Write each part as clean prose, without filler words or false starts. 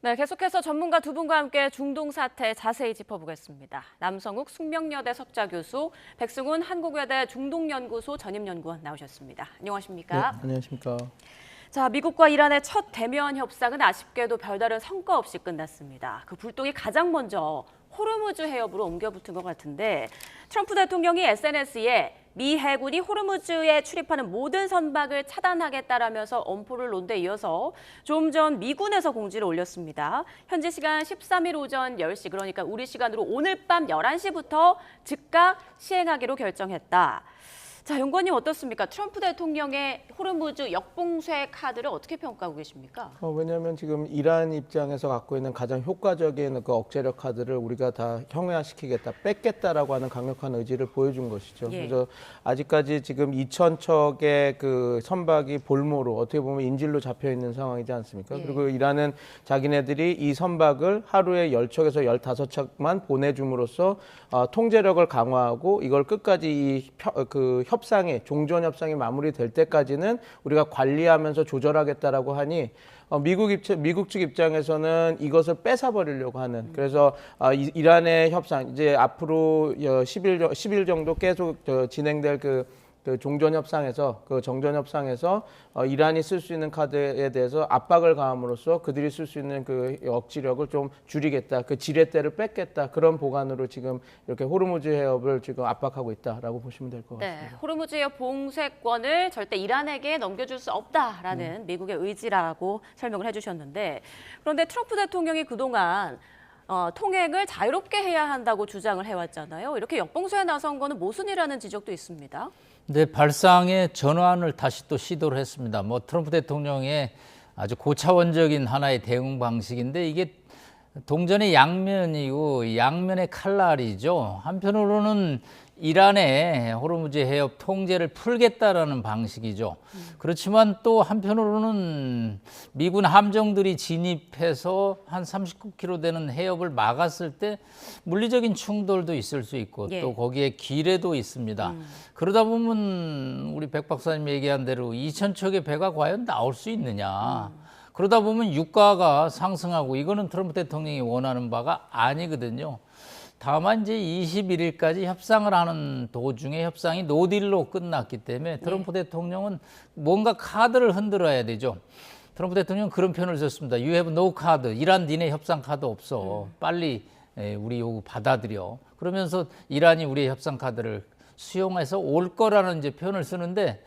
네, 계속해서 전문가 두 분과 함께 중동 사태 자세히 짚어보겠습니다. 남성욱 숙명여대 석좌 교수, 백승훈 한국외대 중동연구소 전임연구원 나오셨습니다. 안녕하십니까? 네, 안녕하십니까? 자, 미국과 이란의 첫 대면 협상은 아쉽게도 별다른 성과 없이 끝났습니다. 그 불똥이 가장 먼저 호르무즈 해협으로 옮겨붙은 것 같은데 트럼프 대통령이 SNS에 미 해군이 호르무즈에 출입하는 모든 선박을 차단하겠다라면서 엄포를 놓은 데 이어서 좀 전 미군에서 공지를 올렸습니다. 현지 시간 13일 오전 10시, 그러니까 우리 시간으로 오늘 밤 11시부터 즉각 시행하기로 결정했다. 자, 연구원님 어떻습니까? 트럼프 대통령의 호르무즈 역봉쇄 카드를 어떻게 평가하고 계십니까? 왜냐하면 지금 이란 입장에서 갖고 있는 가장 효과적인 그 억제력 카드를 우리가 다 형해화시키겠다, 뺏겠다라고 하는 강력한 의지를 보여준 것이죠. 예. 그래서 아직까지 지금 2,000척의 그 선박이 볼모로 어떻게 보면 인질로 잡혀 있는 상황이지 않습니까? 예. 그리고 그리고 이란은 자기네들이 이 선박을 하루에 10척에서 15척만 보내줌으로써 통제력을 강화하고 이걸 끝까지 그 협상이 종전 협상이 마무리될 때까지는 우리가 관리하면서 조절하겠다라고 하니 미국 측 입장에서는 이것을 뺏어버리려고 하는, 그래서 이란의 협상 이제 앞으로 10일 정도 계속 진행될 그 종전 협상에서 그 정전 협상에서 이란이 쓸 수 있는 카드에 대해서 압박을 가함으로써 그들이 쓸 수 있는 그 억지력을 좀 줄이겠다, 그 지렛대를 뺏겠다, 그런 보관으로 지금 이렇게 호르무즈 해협을 지금 압박하고 있다라고 보시면 될 것 같습니다. 네, 호르무즈 해협 봉쇄권을 절대 이란에게 넘겨줄 수 없다라는 미국의 의지라고 설명을 해주셨는데, 그런데 트럼프 대통령이 그동안 통행을 자유롭게 해야 한다고 주장을 해왔잖아요. 이렇게 역봉쇄에 나선 거는 모순이라는 지적도 있습니다. 네, 발상의 전환을 다시 또 시도를 했습니다. 트럼프 대통령의 아주 고차원적인 하나의 대응 방식인데 이게 동전의 양면이고 양면의 칼날이죠. 한편으로는 이란의 호르무즈 해협 통제를 풀겠다라는 방식이죠. 그렇지만 또 한편으로는 미군 함정들이 진입해서 한 39km 되는 해협을 막았을 때 물리적인 충돌도 있을 수 있고 예. 또 거기에 기뢰도 있습니다. 그러다 보면 우리 백 박사님 얘기한 대로 2,000척의 배가 과연 나올 수 있느냐. 그러다 보면 유가가 상승하고 이거는 트럼프 대통령이 원하는 바가 아니거든요. 다만 이제 21일까지 협상을 하는 도중에 협상이 노딜로 끝났기 때문에 트럼프 대통령은 뭔가 카드를 흔들어야 되죠. 트럼프 대통령은 그런 표현을 썼습니다. You have no card. 이란 니네 협상 카드 없어. 빨리 우리 요구 받아들여. 그러면서 이란이 우리의 협상 카드를 수용해서 올 거라는 이제 표현을 쓰는데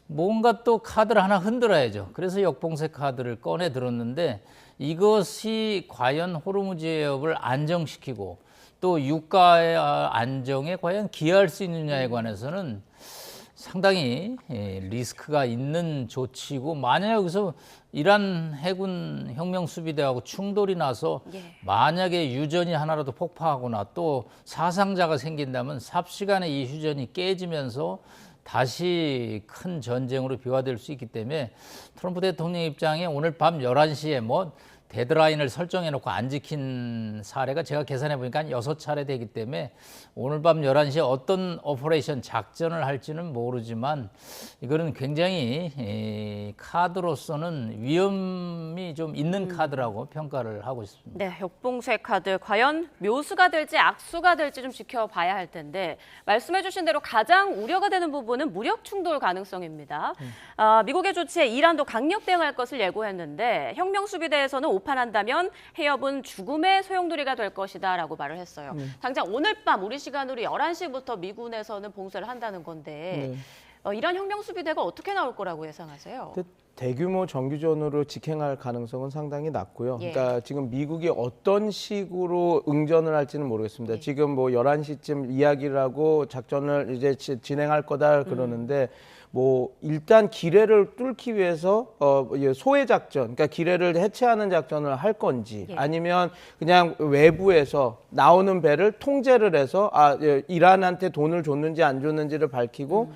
뭔가 또 카드를 하나 흔들어야죠. 그래서 역봉쇄 카드를 꺼내 들었는데 이것이 과연 호르무즈 해협을 안정시키고 또 유가의 안정에 과연 기여할 수 있느냐에 관해서는 상당히 리스크가 있는 조치고, 만약에 여기서 이란 해군 혁명수비대하고 충돌이 나서 만약에 유전이 하나라도 폭파하거나 또 사상자가 생긴다면 삽시간에 이 휴전이 깨지면서 다시 큰 전쟁으로 비화될 수 있기 때문에 트럼프 대통령 입장에 오늘 밤 11시에 데드라인을 설정해놓고 안 지킨 사례가 제가 계산해 보니까 한 6차례 되기 때문에 오늘 밤 11시에 어떤 오퍼레이션 작전을 할지는 모르지만 이거는 굉장히 카드로서는 위험이 좀 있는 카드라고 평가를 하고 있습니다. 네, 역봉쇄 카드 과연 묘수가 될지 악수가 될지 좀 지켜봐야 할 텐데, 말씀해 주신 대로 가장 우려가 되는 부분은 무력 충돌 가능성입니다. 미국의 조치에 이란도 강력 대응할 것을 예고했는데 혁명수비대에서는 오판한다면 해협은 죽음의 소용돌이가 될 것이다라고 말을 했어요. 당장 오늘 밤 우리 시간으로 11시부터 미군에서는 봉쇄를 한다는 건데 이란 혁명수비대가 어떻게 나올 거라고 예상하세요? 대규모 정규전으로 직행할 가능성은 상당히 낮고요. 그러니까 지금 미국이 어떤 식으로 응전을 할지는 모르겠습니다. 지금 11시쯤 이야기를 하고 작전을 이제 진행할 거다 그러는데 일단 기뢰를 뚫기 위해서 소외 작전, 그러니까 기뢰를 해체하는 작전을 할 건지 아니면 그냥 외부에서 나오는 배를 통제를 해서 이란한테 돈을 줬는지 안 줬는지를 밝히고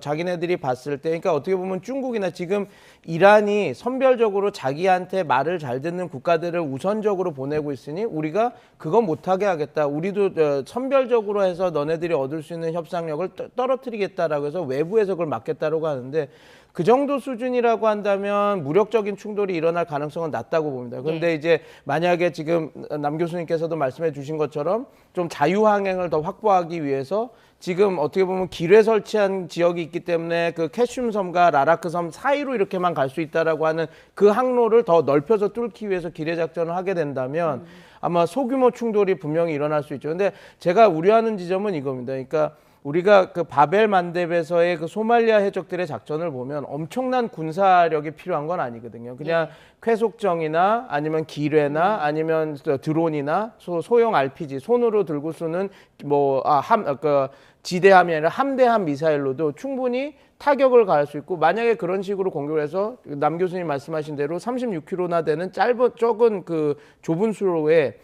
자기네들이 봤을 때, 그러니까 어떻게 보면 중국이나 지금 이란이 선별적으로 자기한테 말을 잘 듣는 국가들을 우선적으로 보내고 있으니 우리가 그거 못하게 하겠다. 우리도 선별적으로 해서 너네들이 얻을 수 있는 협상력을 떨어뜨리겠다라고 해서 외부에서 그걸 막겠다라고 하는데, 그 정도 수준이라고 한다면 무력적인 충돌이 일어날 가능성은 낮다고 봅니다. 그런데 예. 이제 만약에 지금 남 교수님께서도 말씀해 주신 것처럼 좀 자유항행을 더 확보하기 위해서 지금 어떻게 보면 길에 설치한 지역이 있기 때문에 그 캐슘 섬과 라라크 섬 사이로 이렇게만 갈 수 있다라고 하는 그 항로를 더 넓혀서 뚫기 위해서 기뢰 작전을 하게 된다면 아마 소규모 충돌이 분명히 일어날 수 있죠. 근데 제가 우려하는 지점은 이겁니다. 그러니까 우리가 그 바벨 만렙에서의 그 소말리아 해적들의 작전을 보면 엄청난 군사력이 필요한 건 아니거든요. 그냥 쾌속정이나 아니면 기뢰나 아니면 드론이나 소형 RPG 손으로 들고 쏘는 그 지대함이 아니라 함대함 미사일로도 충분히 타격을 가할 수 있고, 만약에 그런 식으로 공격을 해서 남 교수님 말씀하신 대로 36km나 되는 적은 그 좁은 수로에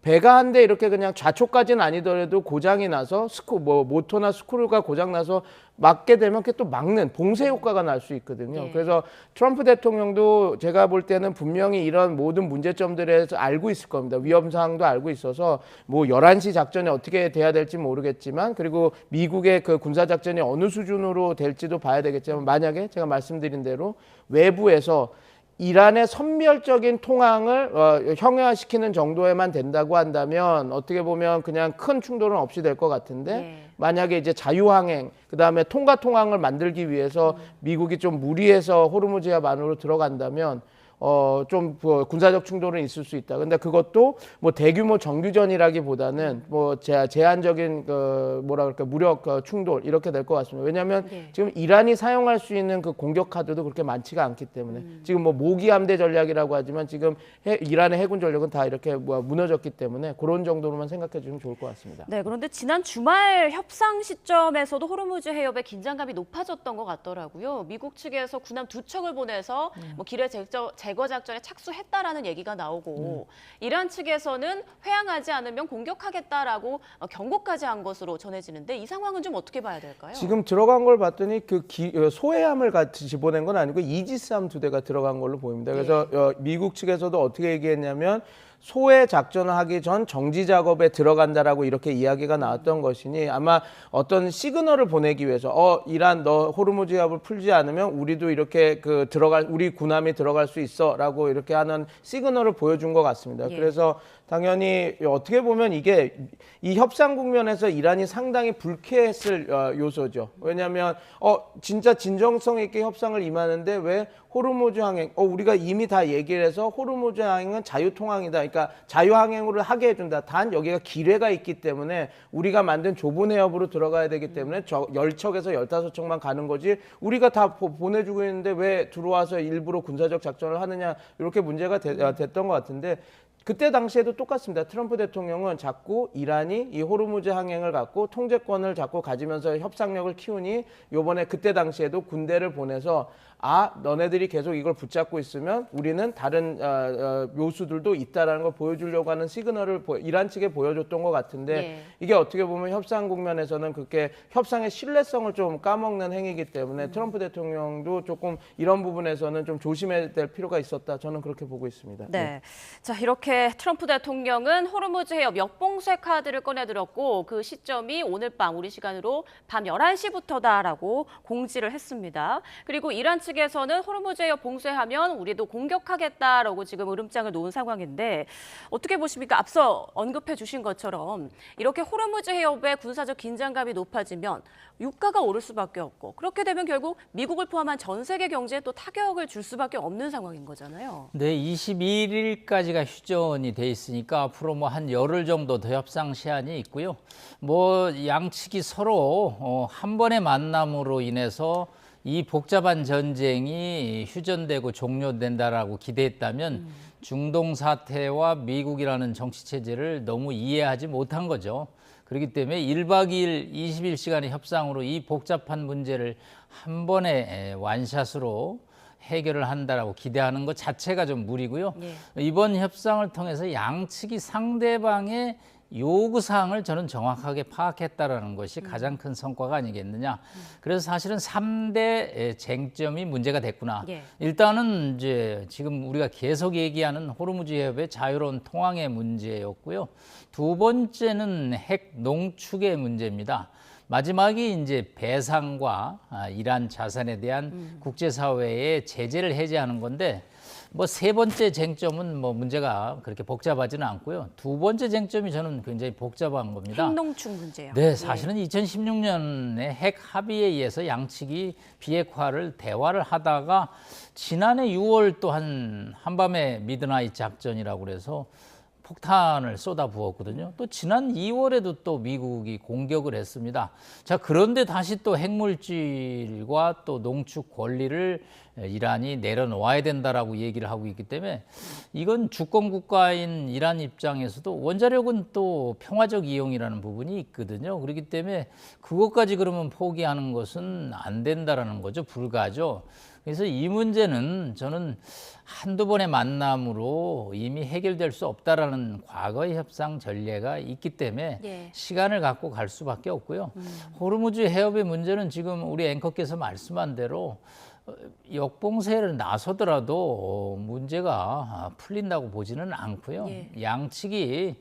배가 한 대 이렇게 그냥 좌초까지는 아니더라도 고장이 나서 모터나 스크류가 고장 나서 막게 되면 그게 또 막는 봉쇄 효과가 날 수 있거든요. 예. 그래서 트럼프 대통령도 제가 볼 때는 분명히 이런 모든 문제점들에 대해서 알고 있을 겁니다. 위험 사항도 알고 있어서 11시 작전이 어떻게 돼야 될지 모르겠지만, 그리고 미국의 그 군사 작전이 어느 수준으로 될지도 봐야 되겠지만, 만약에 제가 말씀드린 대로 외부에서 이란의 선멸적인 통항을 형해화시키는 정도에만 된다고 한다면 어떻게 보면 그냥 큰 충돌은 없이 될 것 같은데, 만약에 이제 자유항행, 그다음에 통과통항을 만들기 위해서 미국이 좀 무리해서 호르무즈해협 안으로 들어간다면 좀 군사적 충돌은 있을 수 있다. 근데 그것도 뭐 대규모 정규전이라기보다는 뭐 제한적인 무력 충돌 이렇게 될 것 같습니다. 왜냐하면 지금 이란이 사용할 수 있는 그 공격 카드도 그렇게 많지가 않기 때문에 지금 뭐 모기 함대 전략이라고 하지만 지금 이란의 해군 전력은 다 이렇게 무너졌기 때문에 그런 정도로만 생각해 주시면 좋을 것 같습니다. 네, 그런데 지난 주말 협상 시점에서도 호르무즈 해협의 긴장감이 높아졌던 것 같더라고요. 미국 측에서 군함 2척을 보내서 뭐 기뢰 제거 작전에 착수했다라는 얘기가 나오고, 이란 측에서는 회항하지 않으면 공격하겠다라고 경고까지 한 것으로 전해지는데, 이 상황은 좀 어떻게 봐야 될까요? 지금 들어간 걸 봤더니 소해함을 같이 집어낸 건 아니고 이지스함 2대가 들어간 걸로 보입니다. 그래서 미국 측에서도 어떻게 얘기했냐면 소해 작전을 하기 전 정지 작업에 들어간다라고 이렇게 이야기가 나왔던 것이니, 아마 어떤 시그널을 보내기 위해서 이란 너 호르무즈 해협을 풀지 않으면 우리도 이렇게 우리 군함이 들어갈 수 있어라고 이렇게 하는 시그널을 보여준 것 같습니다. 그래서 당연히 어떻게 보면 이게 이 협상 국면에서 이란이 상당히 불쾌했을 요소죠. 왜냐하면 진짜 진정성 있게 협상을 임하는데 왜 호르무즈 항행, 우리가 이미 다 얘기를 해서 호르무즈 항행은 자유통항이다. 그러니까 자유항행으로 하게 해준다. 단 여기가 기뢰가 있기 때문에 우리가 만든 좁은 해협으로 들어가야 되기 때문에 10척에서 15척만 가는 거지 우리가 다 보내주고 있는데 왜 들어와서 일부러 군사적 작전을 하느냐, 이렇게 문제가 됐던 것 같은데, 그때 당시에도 똑같습니다. 트럼프 대통령은 자꾸 이란이 이 호르무즈 항행을 갖고 통제권을 자꾸 가지면서 협상력을 키우니, 요번에 그때 당시에도 군대를 보내서 너네들이 계속 이걸 붙잡고 있으면 우리는 다른 묘수들도 있다라는 걸 보여주려고 하는 시그널을 이란 측에 보여줬던 것 같은데, 이게 어떻게 보면 협상 국면에서는 그렇게 협상의 신뢰성을 좀 까먹는 행위이기 때문에 트럼프 대통령도 조금 이런 부분에서는 좀 조심해야 될 필요가 있었다. 저는 그렇게 보고 있습니다. 네. 자, 이렇게 트럼프 대통령은 호르무즈 해협 역봉쇄 카드를 꺼내들었고, 그 시점이 오늘 밤 우리 시간으로 밤 11시부터다라고 공지를 했습니다. 그리고 이란 측에서는 호르무즈 해협 봉쇄하면 우리도 공격하겠다라고 지금 으름장을 놓은 상황인데, 어떻게 보십니까? 앞서 언급해 주신 것처럼 이렇게 호르무즈 해협의 군사적 긴장감이 높아지면 유가가 오를 수밖에 없고, 그렇게 되면 결국 미국을 포함한 전 세계 경제에 또 타격을 줄 수밖에 없는 상황인 거잖아요. 네, 21일까지가 휴전이 돼 있으니까 앞으로 뭐 한 열흘 정도 더 협상 시한이 있고요. 뭐 양측이 서로 한 번의 만남으로 인해서 이 복잡한 전쟁이 휴전되고 종료된다라고 기대했다면 중동 사태와 미국이라는 정치 체제를 너무 이해하지 못한 거죠. 그렇기 때문에 1박 2일 21시간의 협상으로 이 복잡한 문제를 한 번에 완샷으로 해결을 한다라고 기대하는 것 자체가 좀 무리고요. 이번 협상을 통해서 양측이 상대방의 요구사항을 저는 정확하게 파악했다라는 것이 가장 큰 성과가 아니겠느냐. 그래서 사실은 3대 쟁점이 문제가 됐구나. 일단은 이제 지금 우리가 계속 얘기하는 호르무즈 해협의 자유로운 통항의 문제였고요. 두 번째는 핵 농축의 문제입니다. 마지막이 이제 배상과 이란 자산에 대한 국제사회의 제재를 해제하는 건데 뭐 세 번째 쟁점은 뭐 문제가 그렇게 복잡하지는 않고요. 두 번째 쟁점이 저는 굉장히 복잡한 겁니다. 핵농축 문제요. 네, 사실은 2016년에 핵 합의에 의해서 양측이 비핵화를 대화를 하다가 지난해 6월 또 한밤의 미드나잇 작전이라고 그래서 폭탄을 쏟아 부었거든요. 또 지난 2월에도 또 미국이 공격을 했습니다. 자, 그런데 다시 또 핵물질과 또 농축 권리를 이란이 내려놓아야 된다라고 얘기를 하고 있기 때문에 이건 주권 국가인 이란 입장에서도 원자력은 또 평화적 이용이라는 부분이 있거든요. 그렇기 때문에 그것까지 그러면 포기하는 것은 안 된다라는 거죠. 불가죠. 그래서 이 문제는 저는 한두 번의 만남으로 이미 해결될 수 없다라는 과거의 협상 전례가 있기 때문에 예. 시간을 시간을 갖고 갈 수밖에 없고요. 호르무즈 해협의 문제는 지금 우리 앵커께서 말씀한 대로 역봉쇄를 나서더라도 문제가 풀린다고 보지는 않고요. 예. 양측이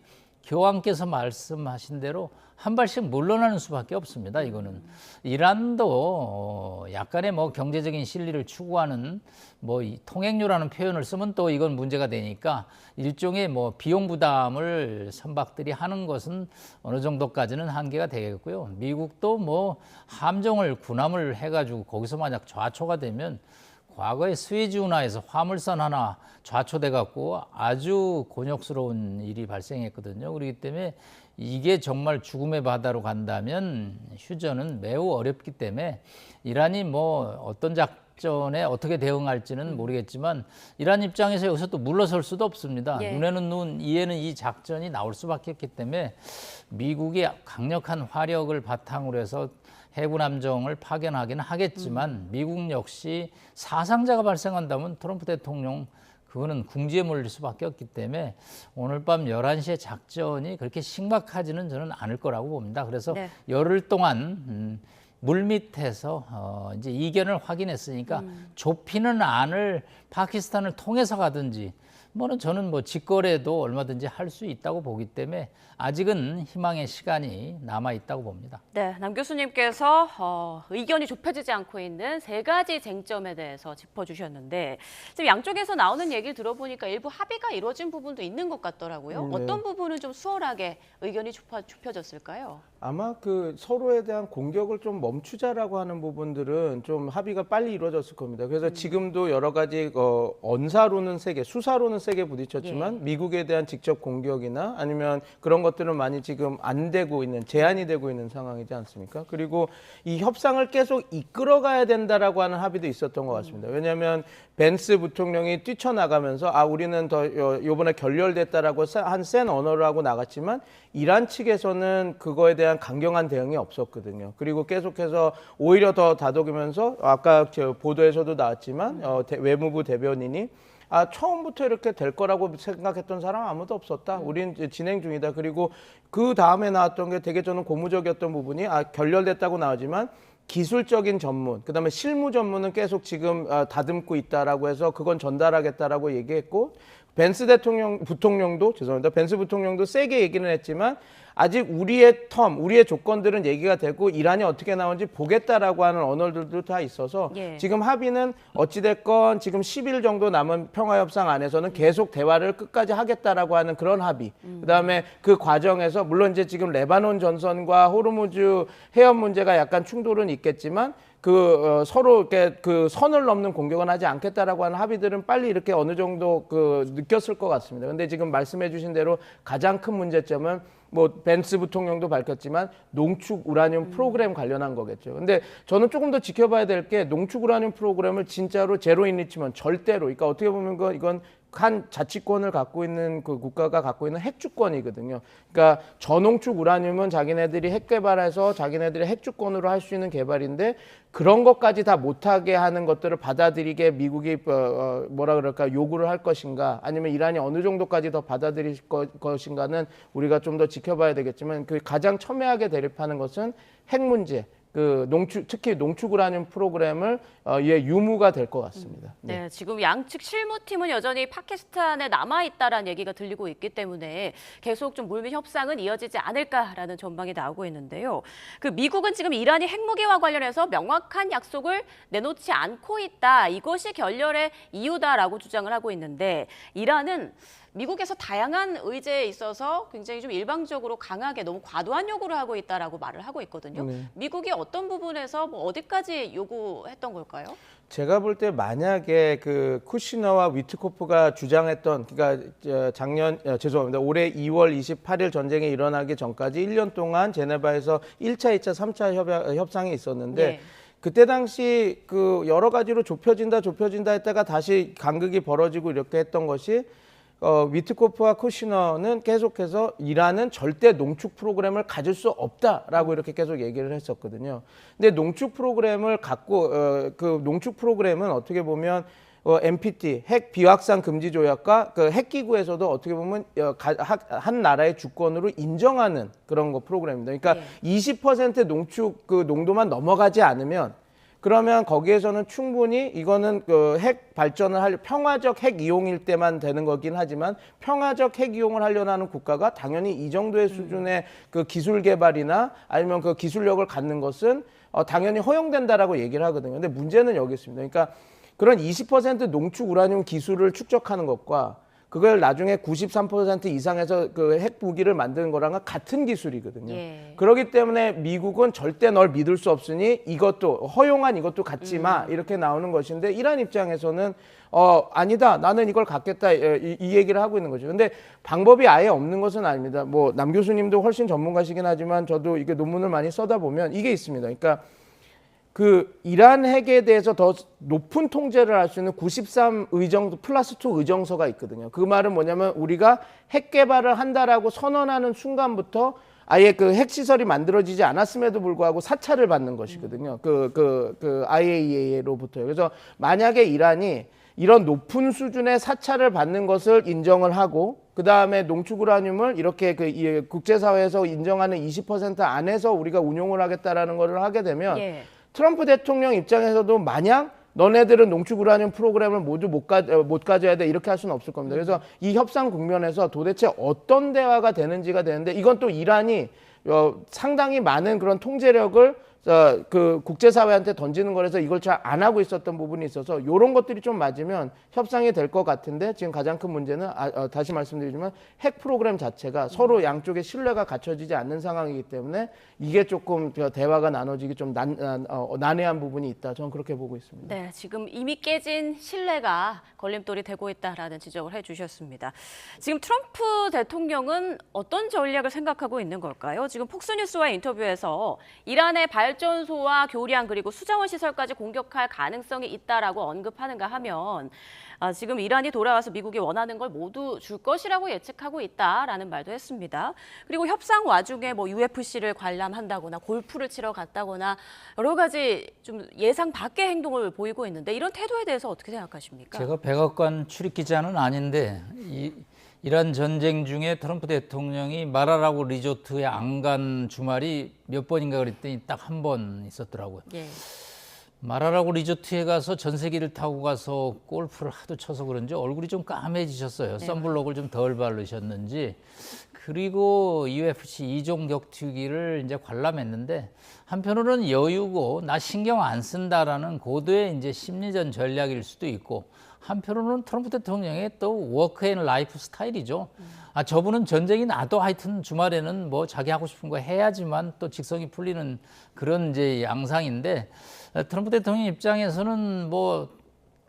교황께서 말씀하신 대로 한 발씩 물러나는 수밖에 없습니다. 이거는 이란도 약간의 뭐 경제적인 실리를 추구하는 뭐 이 통행료라는 표현을 쓰면 또 이건 문제가 되니까 일종의 뭐 비용 부담을 선박들이 하는 것은 어느 정도까지는 한계가 되겠고요. 미국도 뭐 함정을 군함을 해가지고 거기서 만약 좌초가 되면 과거에 스웨즈 운하에서 화물선 하나 좌초돼 갖고 아주 곤욕스러운 일이 발생했거든요. 그렇기 때문에 이게 정말 죽음의 바다로 간다면 휴전은 매우 어렵기 때문에 이란이 뭐 어떤 작전에 어떻게 대응할지는 모르겠지만 이란 입장에서 여기서 또 물러설 수도 없습니다. 예. 눈에는 눈, 이에는 이 작전이 나올 수밖에 없기 때문에 미국이 강력한 화력을 바탕으로 해서 해군 함정을 파견하기는 하겠지만 미국 역시 사상자가 발생한다면 트럼프 대통령 그거는 궁지에 몰릴 수밖에 없기 때문에 오늘 밤 11시에 작전이 그렇게 심각하지는 저는 않을 거라고 봅니다. 그래서 네. 열흘 동안 물밑에서 이제 이견을 확인했으니까 좁히는 안을 파키스탄을 통해서 가든지 뭐는 저는 뭐 직거래도 얼마든지 할 수 있다고 보기 때문에 아직은 희망의 시간이 남아 있다고 봅니다. 네, 남 교수님께서 의견이 좁혀지지 않고 있는 세 가지 쟁점에 대해서 짚어주셨는데 지금 양쪽에서 나오는 얘기를 들어보니까 일부 합의가 이루어진 부분도 있는 것 같더라고요. 네. 어떤 부분은 좀 수월하게 의견이 좁혀졌을까요? 아마 그 서로에 대한 공격을 좀 멈추자라고 하는 부분들은 좀 합의가 빨리 이루어졌을 겁니다. 그래서 지금도 여러 가지 언사로는 세게, 수사로는 세게 부딪혔지만 미국에 대한 직접 공격이나 아니면 그런 것들은 많이 지금 안 되고 있는, 제한이 되고 있는 상황이지 않습니까? 그리고 이 협상을 계속 이끌어가야 된다라고 하는 합의도 있었던 것 같습니다. 왜냐하면 벤스 부통령이 뛰쳐나가면서 우리는 더 이번에 결렬됐다라고 한 센 언어를 하고 나갔지만 이란 측에서는 그거에 대한 강경한 대응이 없었거든요. 그리고 계속해서 오히려 더 다독이면서 아까 보도에서도 나왔지만 외무부 대변인이 처음부터 이렇게 될 거라고 생각했던 사람 아무도 없었다. 우린 이제 진행 중이다. 그리고 그 다음에 나왔던 게 되게 저는 고무적이었던 부분이 결렬됐다고 나오지만 기술적인 전문, 그다음에 실무 전문은 계속 지금 다듬고 있다라고 해서 그건 전달하겠다라고 얘기했고 벤스 부통령도 벤스 부통령도 세게 얘기는 했지만 아직 우리의 우리의 조건들은 얘기가 되고 이란이 어떻게 나오는지 보겠다라고 하는 언어들도 다 있어서 예. 지금 합의는 어찌됐건 지금 10일 정도 남은 평화협상 안에서는 계속 대화를 끝까지 하겠다라고 하는 그런 합의. 그다음에 그 과정에서 물론 이제 지금 레바논 전선과 호르무즈 해협 문제가 약간 충돌은 있겠지만 서로 이렇게 그 선을 넘는 공격은 하지 않겠다라고 하는 합의들은 빨리 이렇게 어느 정도 느꼈을 것 같습니다. 근데 지금 말씀해주신 대로 가장 큰 문제점은 뭐 벤스 부통령도 밝혔지만 농축 우라늄 프로그램 관련한 거겠죠. 근데 저는 조금 더 지켜봐야 될 게 농축 우라늄 프로그램을 진짜로 제로 인리치먼트 절대로, 그러니까 어떻게 보면 이건 한 자치권을 갖고 있는 그 국가가 갖고 있는 핵주권이거든요. 그러니까 저농축 우라늄은 자기네들이 핵 개발해서 자기네들이 핵주권으로 할 수 있는 개발인데 그런 것까지 다 못하게 하는 것들을 받아들이게 미국이 뭐라 그럴까 요구를 할 것인가 아니면 이란이 어느 정도까지 더 받아들일 것인가는 우리가 좀 더 지켜봐야 되겠지만 그 가장 첨예하게 대립하는 것은 핵 문제. 그 특히 농축 우라늄 프로그램을 유무가 될 것 같습니다. 네, 지금 양측 실무팀은 여전히 파키스탄에 남아 있다라는 얘기가 들리고 있기 때문에 계속 좀 물밑 협상은 이어지지 않을까라는 전망이 나오고 있는데요. 그 미국은 지금 이란이 핵무기와 관련해서 명확한 약속을 내놓지 않고 있다. 이것이 결렬의 이유다라고 주장을 하고 있는데 이란은 미국에서 다양한 의제에 있어서 굉장히 좀 일방적으로 강하게 너무 과도한 요구를 하고 있다라고 말을 하고 있거든요. 네. 미국이 어떤 부분에서 뭐 어디까지 요구했던 걸까요? 제가 볼 때 만약에 그 쿠시너와 위트코프가 주장했던 그러니까 죄송합니다. 올해 2월 28일 전쟁이 일어나기 전까지 1년 동안 제네바에서 1차, 2차, 3차 협상이 있었는데 네. 그때 당시 그 여러 가지로 좁혀진다 했다가 다시 간극이 벌어지고 이렇게 했던 것이 위트코프와 쿠시너는 계속해서 이란은 절대 농축 프로그램을 가질 수 없다라고 이렇게 계속 얘기를 했었거든요. 근데 농축 프로그램을 갖고 그 농축 프로그램은 어떻게 보면 NPT 핵 비확산 금지 조약과 그 핵기구에서도 어떻게 보면 한 나라의 주권으로 인정하는 그런 거 프로그램입니다. 그러니까 20% 농축 그 농도만 넘어가지 않으면 그러면 거기에서는 충분히 이거는 그 핵 발전을 할 평화적 핵 이용일 때만 되는 거긴 하지만 평화적 핵 이용을 하려는 하는 국가가 당연히 이 정도의 수준의 그 기술 개발이나 아니면 그 기술력을 갖는 것은 당연히 허용된다라고 얘기를 하거든요. 근데 문제는 여기 있습니다. 그러니까 그런 20% 농축 우라늄 기술을 축적하는 것과 그걸 나중에 93% 이상에서 그 핵 무기를 만드는 거랑은 같은 기술이거든요. 예. 그렇기 때문에 미국은 절대 널 믿을 수 없으니 이것도 허용한 이것도 갖지 마 이렇게 나오는 것인데 이란 입장에서는 아니다 나는 이걸 갖겠다 이 얘기를 하고 있는 거죠. 근데 방법이 아예 없는 것은 아닙니다. 뭐 남 교수님도 훨씬 전문가시긴 하지만 저도 이게 논문을 많이 써다 보면 이게 있습니다. 그러니까 그 이란 핵에 대해서 더 높은 통제를 할 수 있는 93 의정 플러스 2 의정서가 있거든요. 그 말은 뭐냐면 우리가 핵 개발을 한다라고 선언하는 순간부터 아예 그 핵시설이 만들어지지 않았음에도 불구하고 사찰을 받는 것이거든요. 그 IAEA로부터요. 그래서 만약에 이란이 이런 높은 수준의 사찰을 받는 것을 인정을 하고 그 다음에 농축 우라늄을 이렇게 그 국제사회에서 인정하는 20% 안에서 우리가 운용을 하겠다라는 것을 하게 되면 예. 트럼프 대통령 입장에서도 마냥 너네들은 농축 우라늄 프로그램을 모두 못 가져야 돼 이렇게 할 수는 없을 겁니다. 그래서 이 협상 국면에서 도대체 어떤 대화가 되는지가 되는데 이건 또 이란이 상당히 많은 그런 통제력을 그 국제사회한테 던지는 거라서 이걸 잘 안 하고 있었던 부분이 있어서 이런 것들이 좀 맞으면 협상이 될 것 같은데 지금 가장 큰 문제는 다시 말씀드리지만 핵 프로그램 자체가 서로 양쪽의 신뢰가 갖춰지지 않는 상황이기 때문에 이게 조금 대화가 나눠지기 좀 난해한 부분이 있다. 저는 그렇게 보고 있습니다. 네, 지금 이미 깨진 신뢰가 걸림돌이 되고 있다라는 지적을 해주셨습니다. 지금 트럼프 대통령은 어떤 전략을 생각하고 있는 걸까요? 지금 폭스뉴스와의 인터뷰에서 이란의 발전소와 교량 그리고 수자원 시설까지 공격할 가능성이 있다라고 언급하는가 하면 지금 이란이 돌아와서 미국이 원하는 걸 모두 줄 것이라고 예측하고 있다라는 말도 했습니다. 그리고 협상 와중에 뭐 UFC를 관람한다거나 골프를 치러 갔다거나 여러 가지 좀 예상 밖의 행동을 보이고 있는데 이런 태도에 대해서 어떻게 생각하십니까? 제가 백악관 출입 기자는 아닌데 이란 전쟁 중에 트럼프 대통령이 마라라고 리조트에 안 간 주말이 몇 번인가 그랬더니 딱 한 번 있었더라고요. 예. 마라라고 리조트에 가서 전세기를 타고 가서 골프를 하도 쳐서 그런지 얼굴이 좀 까매지셨어요. 네. 선블록을 좀 덜 바르셨는지. 그리고 UFC 2종 격투기를 이제 관람했는데 한편으로는 여유고 나 신경 안 쓴다라는 고도의 이제 심리전 전략일 수도 있고 한편으로는 트럼프 대통령의 또 워크 앤 라이프 스타일이죠. 저분은 전쟁이 나도 하여튼 주말에는 뭐 자기 하고 싶은 거 해야지만 또 직성이 풀리는 그런 이제 양상인데 트럼프 대통령 입장에서는 뭐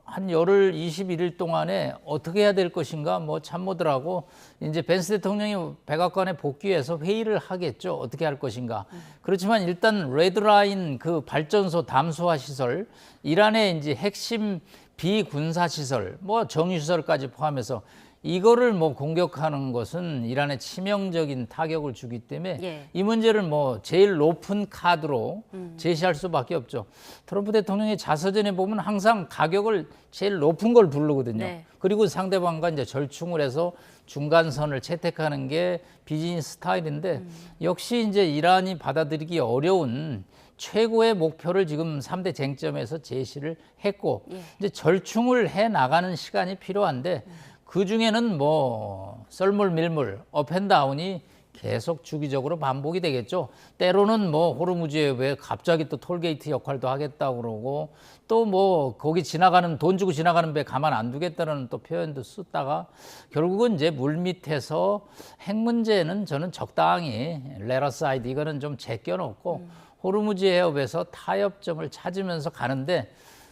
한 열흘 21일 동안에 어떻게 해야 될 것인가 뭐 참모들하고 이제 벤스 대통령이 백악관에 복귀해서 회의를 하겠죠. 어떻게 할 것인가. 그렇지만 일단 레드라인 그 발전소 담수화 시설, 이란의 이제 핵심 비군사 시설, 뭐 정유 시설까지 포함해서 이거를 뭐 공격하는 것은 이란에 치명적인 타격을 주기 때문에 예. 이 문제를 뭐 제일 높은 카드로 제시할 수밖에 없죠. 트럼프 대통령의 자서전에 보면 항상 가격을 제일 높은 걸 부르거든요. 네. 그리고 상대방과 이제 절충을 해서 중간선을 채택하는 게 비즈니스 스타일인데 역시 이제 이란이 받아들이기 어려운 최고의 목표를 지금 3대 쟁점에서 제시를 했고 예. 이제 절충을 해 나가는 시간이 필요한데 그 중에는 뭐 썰물 밀물 업앤다운이 계속 주기적으로 반복이 되겠죠. 때로는 뭐 호르무즈에 왜 갑자기 또 톨게이트 역할도 하겠다고 그러고 또 뭐 거기 지나가는 돈 주고 지나가는 배 가만 안 두겠다는 또 표현도 쓰다가 결국은 이제 물 밑에서 핵 문제는 저는 적당히 레러사이드 이거는 좀 제껴놓고 호르무즈 해협에서 타협점을 찾으면서 가는데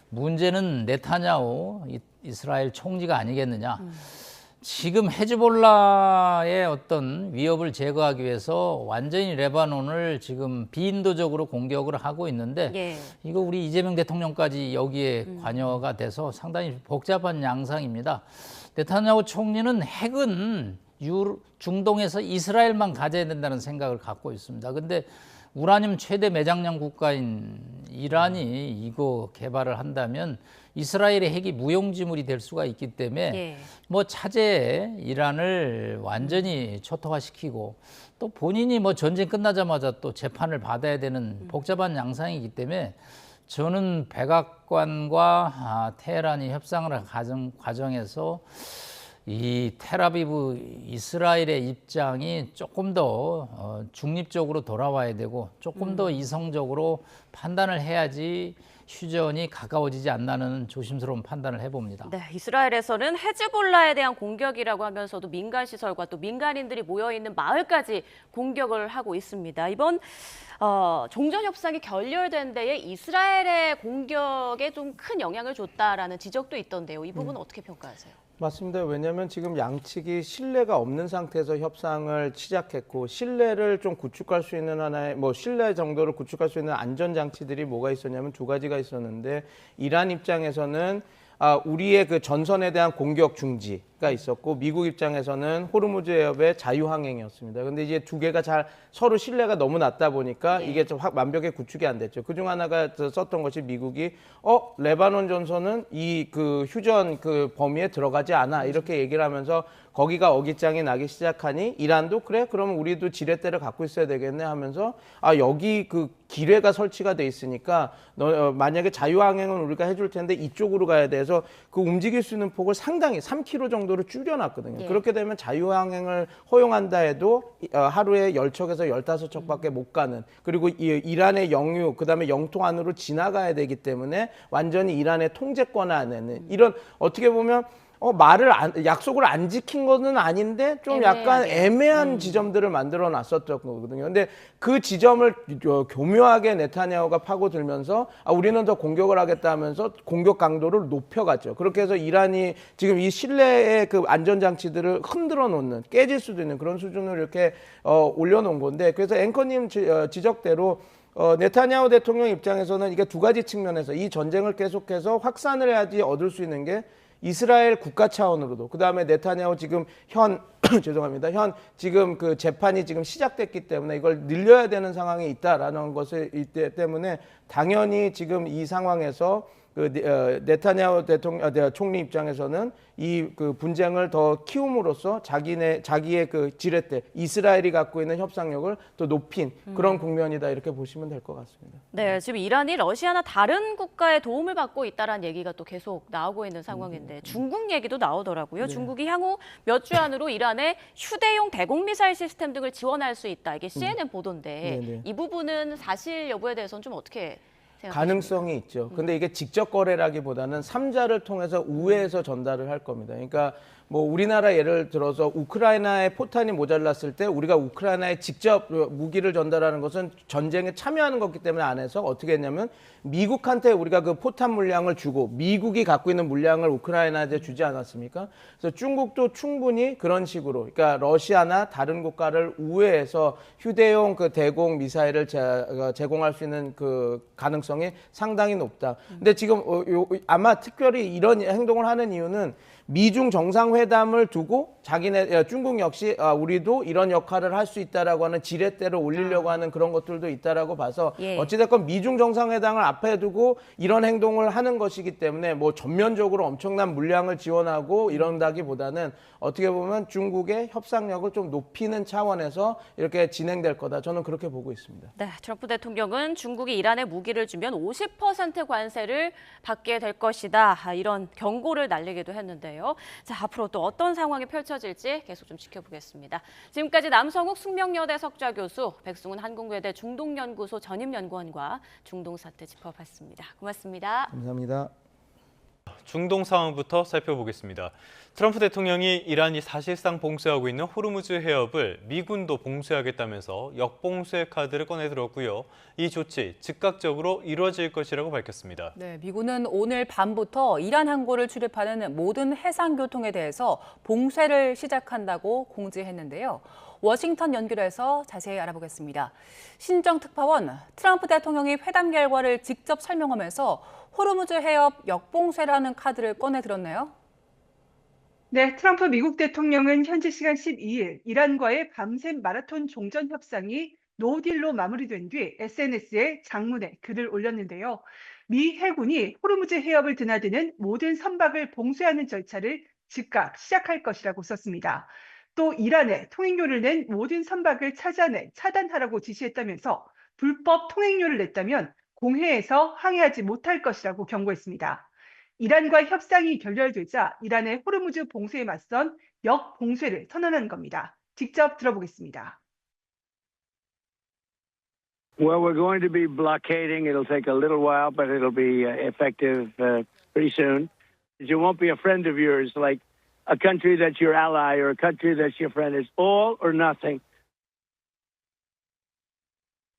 문제는 네타냐후 이스라엘 총리가 아니겠느냐. 지금 헤즈볼라의 어떤 위협을 제거하기 위해서 완전히 레바논을 지금 비인도적으로 공격을 하고 있는데 예. 이거 우리 이재명 대통령까지 여기에 관여가 돼서 상당히 복잡한 양상입니다. 네타냐후 총리는 핵은 중동에서 이스라엘만 가져야 된다는 생각을 갖고 있습니다. 근데 우라늄 최대 매장량 국가인 이란이 이거 개발을 한다면 이스라엘의 핵이 무용지물이 될 수가 있기 때문에 예. 뭐 차제에 이란을 완전히 초토화시키고 또 본인이 뭐 전쟁 끝나자마자 또 재판을 받아야 되는 복잡한 양상이기 때문에 저는 백악관과 테헤란이 협상을 하는 과정에서 이 텔아비브 이스라엘의 입장이 조금 더 중립적으로 돌아와야 되고 조금 더 이성적으로 판단을 해야지 휴전이 가까워지지 않나는 조심스러운 판단을 해봅니다. 네, 이스라엘에서는 헤즈볼라에 대한 공격이라고 하면서도 민간 시설과 또 민간인들이 모여 있는 마을까지 공격을 하고 있습니다. 이번 종전 협상이 결렬된 데에 이스라엘의 공격에 좀 큰 영향을 줬다라는 지적도 있던데요. 이 부분은 어떻게 평가하세요? 맞습니다. 왜냐하면 지금 양측이 신뢰가 없는 상태에서 협상을 시작했고 신뢰를 좀 구축할 수 있는 하나의 신뢰 정도를 구축할 수 있는 안전 장치들이 뭐가 있었냐면 두 가지가 있었는데 이란 입장에서는 우리의 그 전선에 대한 공격 중지가 있었고 미국 입장에서는 호르무즈 해협의 자유항행이었습니다. 근데 이제 두 개가 잘 서로 신뢰가 너무 낮다 보니까 이게 좀 완벽하게 구축이 안 됐죠. 그중 하나가 썼던 것이 미국이 레바논 전선은 이 그 휴전 그 범위에 들어가지 않아 이렇게 얘기를 하면서 거기가 어깃장이 나기 시작하니 이란도 그래 그러면 우리도 지렛대를 갖고 있어야 되겠네 하면서 여기 그 기뢰가 설치가 돼 있으니까 만약에 자유항행은 우리가 해줄 텐데 이쪽으로 가야 돼서 그 움직일 수 있는 폭을 상당히 3km 정도로 줄여놨거든요. 예. 그렇게 되면 자유항행을 허용한다 해도 하루에 10척에서 15척밖에 못 가는 그리고 이란의 영유 그다음에 영토 안으로 지나가야 되기 때문에 완전히 이란의 통제권 안에는 이런 어떻게 보면 약속을 안 지킨 거는 아닌데 좀 약간 애매한 지점들을 만들어 놨었던 거거든요. 근데 그 지점을 교묘하게 네타냐후가 파고들면서 우리는 더 공격을 하겠다 하면서 공격 강도를 높여갔죠. 그렇게 해서 이란이 지금 이 신뢰의 그 안전장치들을 흔들어 놓는 깨질 수도 있는 그런 수준으로 이렇게 올려놓은 건데 그래서 앵커님 지적대로 네타냐후 대통령 입장에서는 이게 두 가지 측면에서 이 전쟁을 계속해서 확산을 해야지 얻을 수 있는 게 이스라엘 국가 차원으로도 그다음에 네타냐후 지금 죄송합니다. 지금 그 재판이 지금 시작됐기 때문에 이걸 늘려야 되는 상황이 있다라는 것을 때문에 당연히 지금 이 상황에서 네타냐후 총리 입장에서는 이 그 분쟁을 더 키움으로써 자기의 그 지렛대 이스라엘이 갖고 있는 협상력을 더 높인 그런 국면이다 이렇게 보시면 될 것 같습니다. 네, 지금 이란이 러시아나 다른 국가의 도움을 받고 있다는 얘기가 또 계속 나오고 있는 상황인데 중국 얘기도 나오더라고요. 중국이 향후 몇 주 안으로 이란의 휴대용 대공미사일 시스템 등을 지원할 수 있다. 이게 CNN 보도인데 이 부분은 사실 여부에 대해서는 좀 어떻게 가능성이 있죠. 근데 이게 직접 거래라기보다는 삼자를 통해서 우회해서 전달을 할 겁니다. 그러니까 뭐 우리나라 예를 들어서 우크라이나에 포탄이 모자랐을 때 우리가 우크라이나에 직접 무기를 전달하는 것은 전쟁에 참여하는 거기 때문에 안 해서 어떻게 했냐면 미국한테 우리가 그 포탄 물량을 주고 미국이 갖고 있는 물량을 우크라이나한테 주지 않았습니까? 그래서 중국도 충분히 그런 식으로 그러니까 러시아나 다른 국가를 우회해서 휴대용 그 대공 미사일을 제공할 수 있는 그 가능성이 상당히 높다. 근데 지금 아마 특별히 이런 행동을 하는 이유는 미중 정상회담을 두고 중국 역시 우리도 이런 역할을 할 수 있다라고 하는 지렛대를 올리려고 하는 그런 것들도 있다라고 봐서 예. 어찌됐건 미중 정상회담을 앞에 두고 이런 행동을 하는 것이기 때문에 뭐 전면적으로 엄청난 물량을 지원하고 이런다기보다는 어떻게 보면 중국의 협상력을 좀 높이는 차원에서 이렇게 진행될 거다. 저는 그렇게 보고 있습니다. 네, 트럼프 대통령은 중국이 이란에 무기를 주면 50% 관세를 받게 될 것이다. 이런 경고를 날리기도 했는데요. 자, 앞으로 또 어떤 상황이 펼쳐질지 계속 좀 지켜보겠습니다. 지금까지 남성욱 숙명여대 석좌 교수, 백승훈 한국외대 중동연구소 전임연구원과 중동 사태 짚어봤습니다. 고맙습니다. 감사합니다. 중동 상황부터 살펴보겠습니다. 트럼프 대통령이 이란이 사실상 봉쇄하고 있는 호르무즈 해협을 미군도 봉쇄하겠다면서 역봉쇄 카드를 꺼내들었고요. 이 조치 즉각적으로 이루어질 것이라고 밝혔습니다. 네, 미군은 오늘 밤부터 이란 항구를 출입하는 모든 해상 교통에 대해서 봉쇄를 시작한다고 공지했는데요. 워싱턴 연결해서 자세히 알아보겠습니다. 신정 특파원, 트럼프 대통령이 회담 결과를 직접 설명하면서 호르무즈 해협 역봉쇄라는 카드를 꺼내들었네요. 네, 트럼프 미국 대통령은 현지 시간 12일 이란과의 밤샘 마라톤 종전 협상이 노딜로 마무리된 뒤 SNS에 장문의 글을 올렸는데요. 미 해군이 호르무즈 해협을 드나드는 모든 선박을 봉쇄하는 절차를 즉각 시작할 것이라고 썼습니다. 또 이란에 통행료를 낸 모든 선박을 찾아내 차단하라고 지시했다면서 불법 통행료를 냈다면 공해에서 항해하지 못할 것이라고 경고했습니다. 이란과 협상이 결렬되자 이란의 호르무즈 봉쇄에 맞선 역봉쇄를 선언한 겁니다. 직접 들어보겠습니다. Well, we're going to be blockading. It'll take a little while, but it'll be effective pretty soon. You won't be a friend of yours, like a country that's your ally or a country that's your friend. It's all or nothing.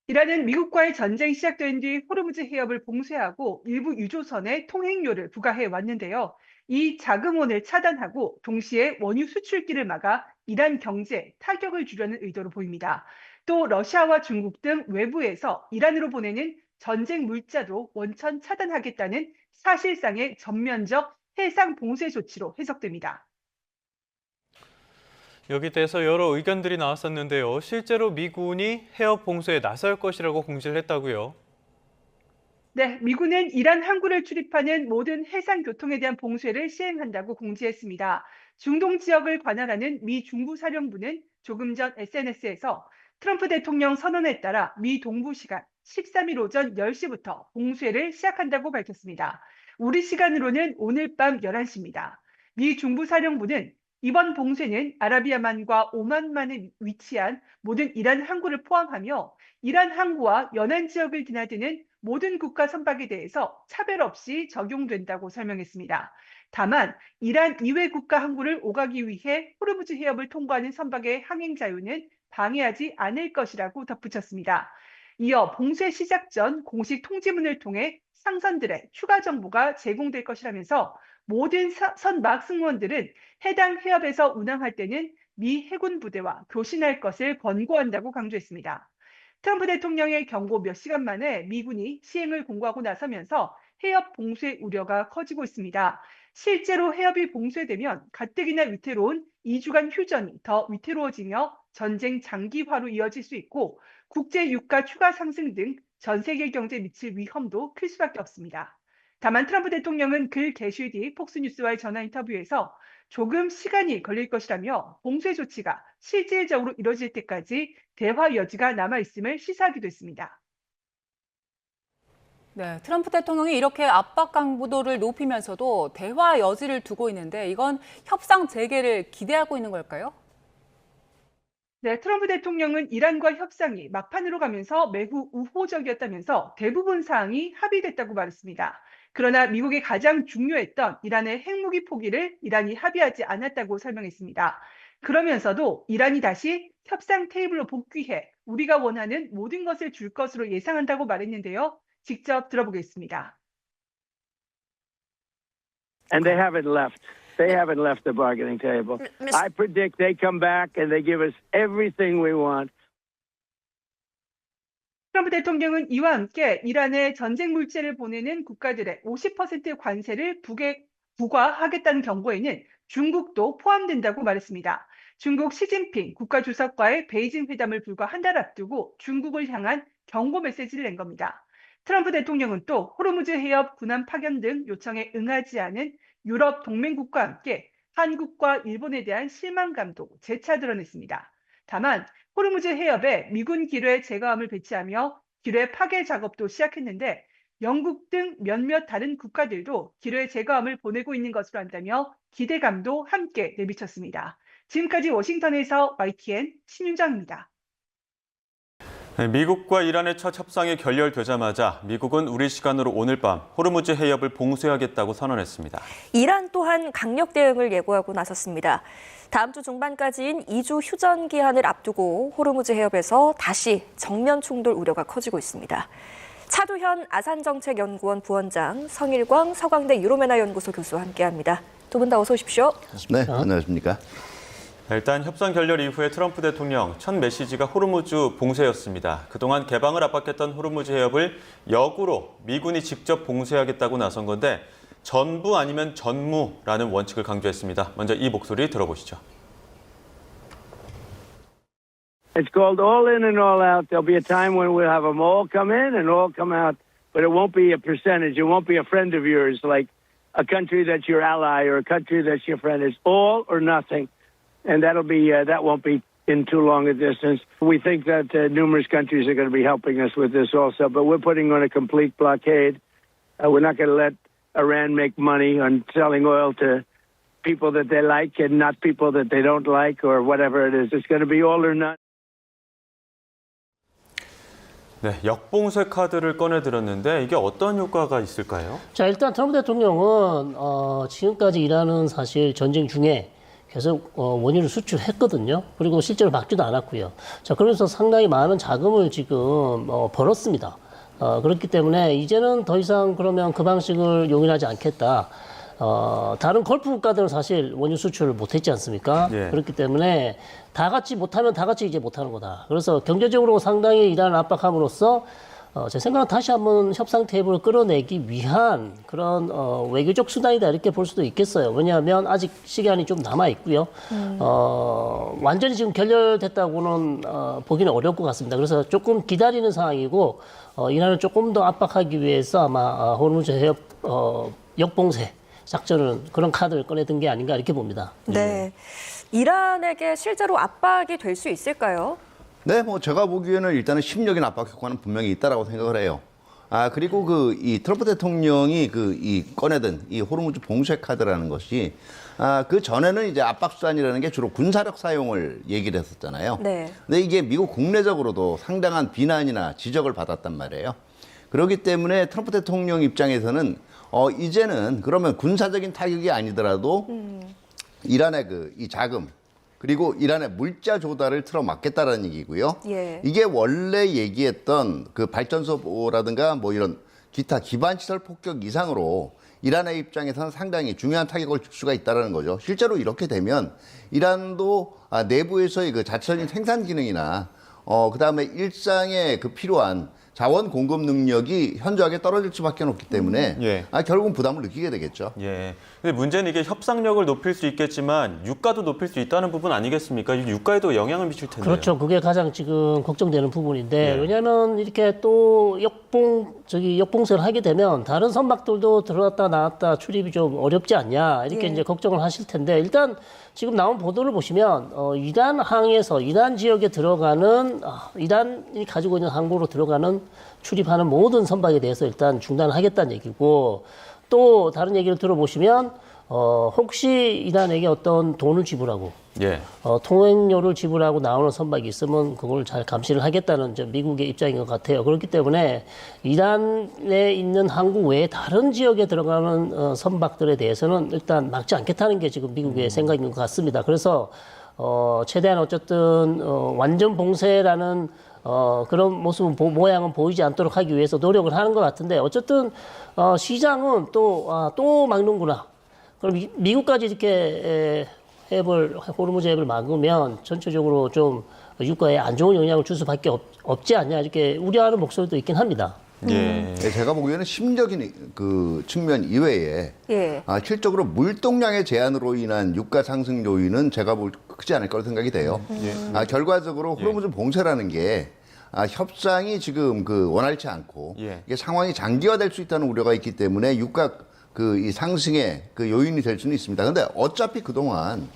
이란은 미국과의 전쟁이 시작된 뒤 호르무즈 해협을 봉쇄하고 일부 유조선에 통행료를 부과해 왔는데요. 이 자금원을 차단하고 동시에 원유 수출길을 막아 이란 경제에 타격을 주려는 의도로 보입니다. 또 러시아와 중국 등 외부에서 이란으로 보내는 전쟁 물자도 원천 차단하겠다는 사실상의 전면적 해상 봉쇄 조치로 해석됩니다. 여기에 대해서 여러 의견들이 나왔었는데요. 실제로 미군이 해협 봉쇄에 나설 것이라고 공지를 했다고요. 네, 미군은 이란 항구를 출입하는 모든 해상 교통에 대한 봉쇄를 시행한다고 공지했습니다. 중동 지역을 관할하는 미 중부사령부는 조금 전 SNS에서 트럼프 대통령 선언에 따라 미 동부 시간 13일 오전 10시부터 봉쇄를 시작한다고 밝혔습니다. 우리 시간으로는 오늘 밤 11시입니다. 미 중부사령부는 이번 봉쇄는 아라비아만과 오만만에 위치한 모든 이란 항구를 포함하며 이란 항구와 연안 지역을 드나드는 모든 국가 선박에 대해서 차별 없이 적용된다고 설명했습니다. 다만 이란 이외 국가 항구를 오가기 위해 호르무즈 해협을 통과하는 선박의 항행 자유는 방해하지 않을 것이라고 덧붙였습니다. 이어 봉쇄 시작 전 공식 통지문을 통해 상선들의 추가 정보가 제공될 것이라면서 모든 선박 승무원들은 해당 해협에서 운항할 때는 미 해군 부대와 교신할 것을 권고한다고 강조했습니다. 트럼프 대통령의 경고 몇 시간 만에 미군이 시행을 공고하고 나서면서 해협 봉쇄 우려가 커지고 있습니다. 실제로 해협이 봉쇄되면 가뜩이나 위태로운 2주간 휴전이 더 위태로워지며 전쟁 장기화로 이어질 수 있고 국제 유가 추가 상승 등 전 세계 경제에 미칠 위험도 클 수밖에 없습니다. 다만 트럼프 대통령은 글 게시 뒤 폭스뉴스와의 전화 인터뷰에서 조금 시간이 걸릴 것이라며 봉쇄 조치가 실질적으로 이뤄질 때까지 대화 여지가 남아있음을 시사하기도 했습니다. 네, 트럼프 대통령이 이렇게 압박 강도를 높이면서도 대화 여지를 두고 있는데 이건 협상 재개를 기대하고 있는 걸까요? 네, 트럼프 대통령은 이란과 협상이 막판으로 가면서 매우 우호적이었다면서 대부분 사항이 합의됐다고 말했습니다. 그러나 미국이 가장 중요했던 이란의 핵무기 포기를 이란이 합의하지 않았다고 설명했습니다. 그러면서도 이란이 다시 협상 테이블로 복귀해 우리가 원하는 모든 것을 줄 것으로 예상한다고 말했는데요. 직접 들어보겠습니다. And they haven't left. They haven't left the bargaining table. I predict they come back and they give us everything we want. 트럼프 대통령은 이와 함께 이란에 전쟁 물자를 보내는 국가들의 50% 관세를 부과하겠다는 경고에는 중국도 포함된다고 말했습니다. 중국 시진핑 국가주석과의 베이징 회담을 불과 한 달 앞두고 중국을 향한 경고 메시지를 낸 겁니다. 트럼프 대통령은 또 호르무즈 해협 군함 파견 등 요청에 응하지 않은 유럽 동맹국과 함께 한국과 일본에 대한 실망감도 재차 드러냈습니다. 다만 호르무즈 해협에 미군 기뢰 제거함을 배치하며 기뢰 파괴 작업도 시작했는데 영국 등 몇몇 다른 국가들도 기뢰 제거함을 보내고 있는 것으로 안다며 기대감도 함께 내비쳤습니다. 지금까지 워싱턴에서 YTN 신윤정입니다. 미국과 이란의 첫 협상이 결렬되자마자 미국은 우리 시간으로 오늘 밤 호르무즈 해협을 봉쇄하겠다고 선언했습니다. 이란 또한 강력 대응을 예고하고 나섰습니다. 다음 주 중반까지인 2주 휴전 기한을 앞두고 호르무즈 해협에서 다시 정면 충돌 우려가 커지고 있습니다. 차두현 아산정책연구원 부원장, 성일광 서강대 유로메나 연구소 교수와 함께합니다. 두 분 다 어서 오십시오. 네, 안녕하십니까. 일단 협상 결렬 이후에 트럼프 대통령 첫 메시지가 호르무즈 봉쇄였습니다. 그동안 개방을 압박했던 호르무즈 해협을 역으로 미군이 직접 봉쇄하겠다고 나선 건데 전부 아니면 전무라는 원칙을 강조했습니다. 먼저 이 목소리 들어보시죠. It's called all in and all out. There'll be a time when we'll have them all come in and all come out, but it won't be a percentage. It won't be a friend of yours, like a country that's your ally or a country that's your friend. It's all or nothing, and that won't be in too long a distance. We think that numerous countries are going to be helping us with this also, but we're putting on a complete blockade. We're not going to let Iran make money on selling oil to people that they like and not people that they don't like or whatever it is. It's going to be all or none. 네, 역봉쇄 카드를 꺼내들었는데 이게 어떤 효과가 있을까요? 자, 일단 트럼프 대통령은 지금까지 이란은 사실 전쟁 중에 계속 원유를 수출했거든요. 그리고 실제로 막지도 않았고요. 자, 그러면서 상당히 많은 자금을 지금 벌었습니다. 그렇기 때문에 이제는 더 이상 그러면 그 방식을 용인하지 않겠다. 다른 걸프 국가들은 사실 원유 수출을 못했지 않습니까? 예. 그렇기 때문에 다 같이 못하면 다 같이 이제 못하는 거다. 그래서 경제적으로 상당히 이란을 압박함으로써 제 생각은 다시 한번 협상 테이블을 끌어내기 위한 그런 외교적 수단이다 이렇게 볼 수도 있겠어요. 왜냐하면 아직 시간이 좀 남아 있고요. 완전히 지금 결렬됐다고는 보기는 어려울 것 같습니다. 그래서 조금 기다리는 상황이고 이란을 조금 더 압박하기 위해서 아마 호르무즈 해협 역봉쇄 작전은 그런 카드를 꺼내든 게 아닌가 이렇게 봅니다. 네, 이란에게 실제로 압박이 될 수 있을까요? 네, 뭐 제가 보기에는 일단은 심리적인 압박 효과는 분명히 있다라고 생각을 해요. 그리고 이 트럼프 대통령이 꺼내든 이 호르무즈 봉쇄 카드라는 것이 그 전에는 이제 압박 수단이라는 게 주로 군사력 사용을 얘기를 했었잖아요. 네. 근데 이게 미국 국내적으로도 상당한 비난이나 지적을 받았단 말이에요. 그렇기 때문에 트럼프 대통령 입장에서는 이제는 그러면 군사적인 타격이 아니더라도 이란의 이 자금 그리고 이란의 물자 조달을 틀어막겠다라는 얘기고요. 예. 이게 원래 얘기했던 그 발전소라든가 뭐 이런 기타 기반 시설 폭격 이상으로 이란의 입장에서는 상당히 중요한 타격을 줄 수가 있다는 거죠. 실제로 이렇게 되면 이란도 내부에서의 그 자체적인 생산 기능이나 그다음에 일상에 필요한 자원 공급 능력이 현저하게 떨어질 수밖에 없기 때문에 예. 결국은 부담을 느끼게 되겠죠. 예. 근데 문제는 이게 협상력을 높일 수 있겠지만 유가도 높일 수 있다는 부분 아니겠습니까? 유가에도 영향을 미칠 텐데요. 그렇죠. 그게 가장 지금 걱정되는 부분인데 예. 왜냐하면 이렇게 또 역봉쇄를 하게 되면 다른 선박들도 들어왔다 나왔다 출입이 좀 어렵지 않냐 이렇게 예. 이제 걱정을 하실 텐데 일단 지금 나온 보도를 보시면 이란 항에서 이란 지역에 들어가는 이란이 가지고 있는 항구로 들어가는 출입하는 모든 선박에 대해서 일단 중단하겠다는 얘기고 또 다른 얘기를 들어보시면 혹시 이란에게 어떤 돈을 지불하고 예. 통행료를 지불하고 나오는 선박이 있으면 그걸 잘 감시를 하겠다는 미국의 입장인 것 같아요. 그렇기 때문에 이란에 있는 항구 외에 다른 지역에 들어가는 선박들에 대해서는 일단 막지 않겠다는 게 지금 미국의 생각인 것 같습니다. 그래서 최대한 어쨌든 완전 봉쇄라는 그런 모습은 모양은 보이지 않도록 하기 위해서 노력을 하는 것 같은데 어쨌든 시장은 또 막는구나. 그럼 미국까지 이렇게 호르무즈 해협을 막으면 전체적으로 좀 유가에 안 좋은 영향을 줄 수밖에 없지 않냐 이렇게 우려하는 목소리도 있긴 합니다. 예. 제가 보기에는 심적인 그 측면 이외에 예. 실적으로 물동량의 제한으로 인한 유가 상승 요인은 제가 크지 않을 거로 생각이 돼요. 결과적으로 호르무즈 봉쇄라는 게 협상이 지금 원활치 않고 이게 상황이 장기화될 수 있다는 우려가 있기 때문에 유가 이 상승의 요인이 될 수는 있습니다. 그런데 어차피 그동안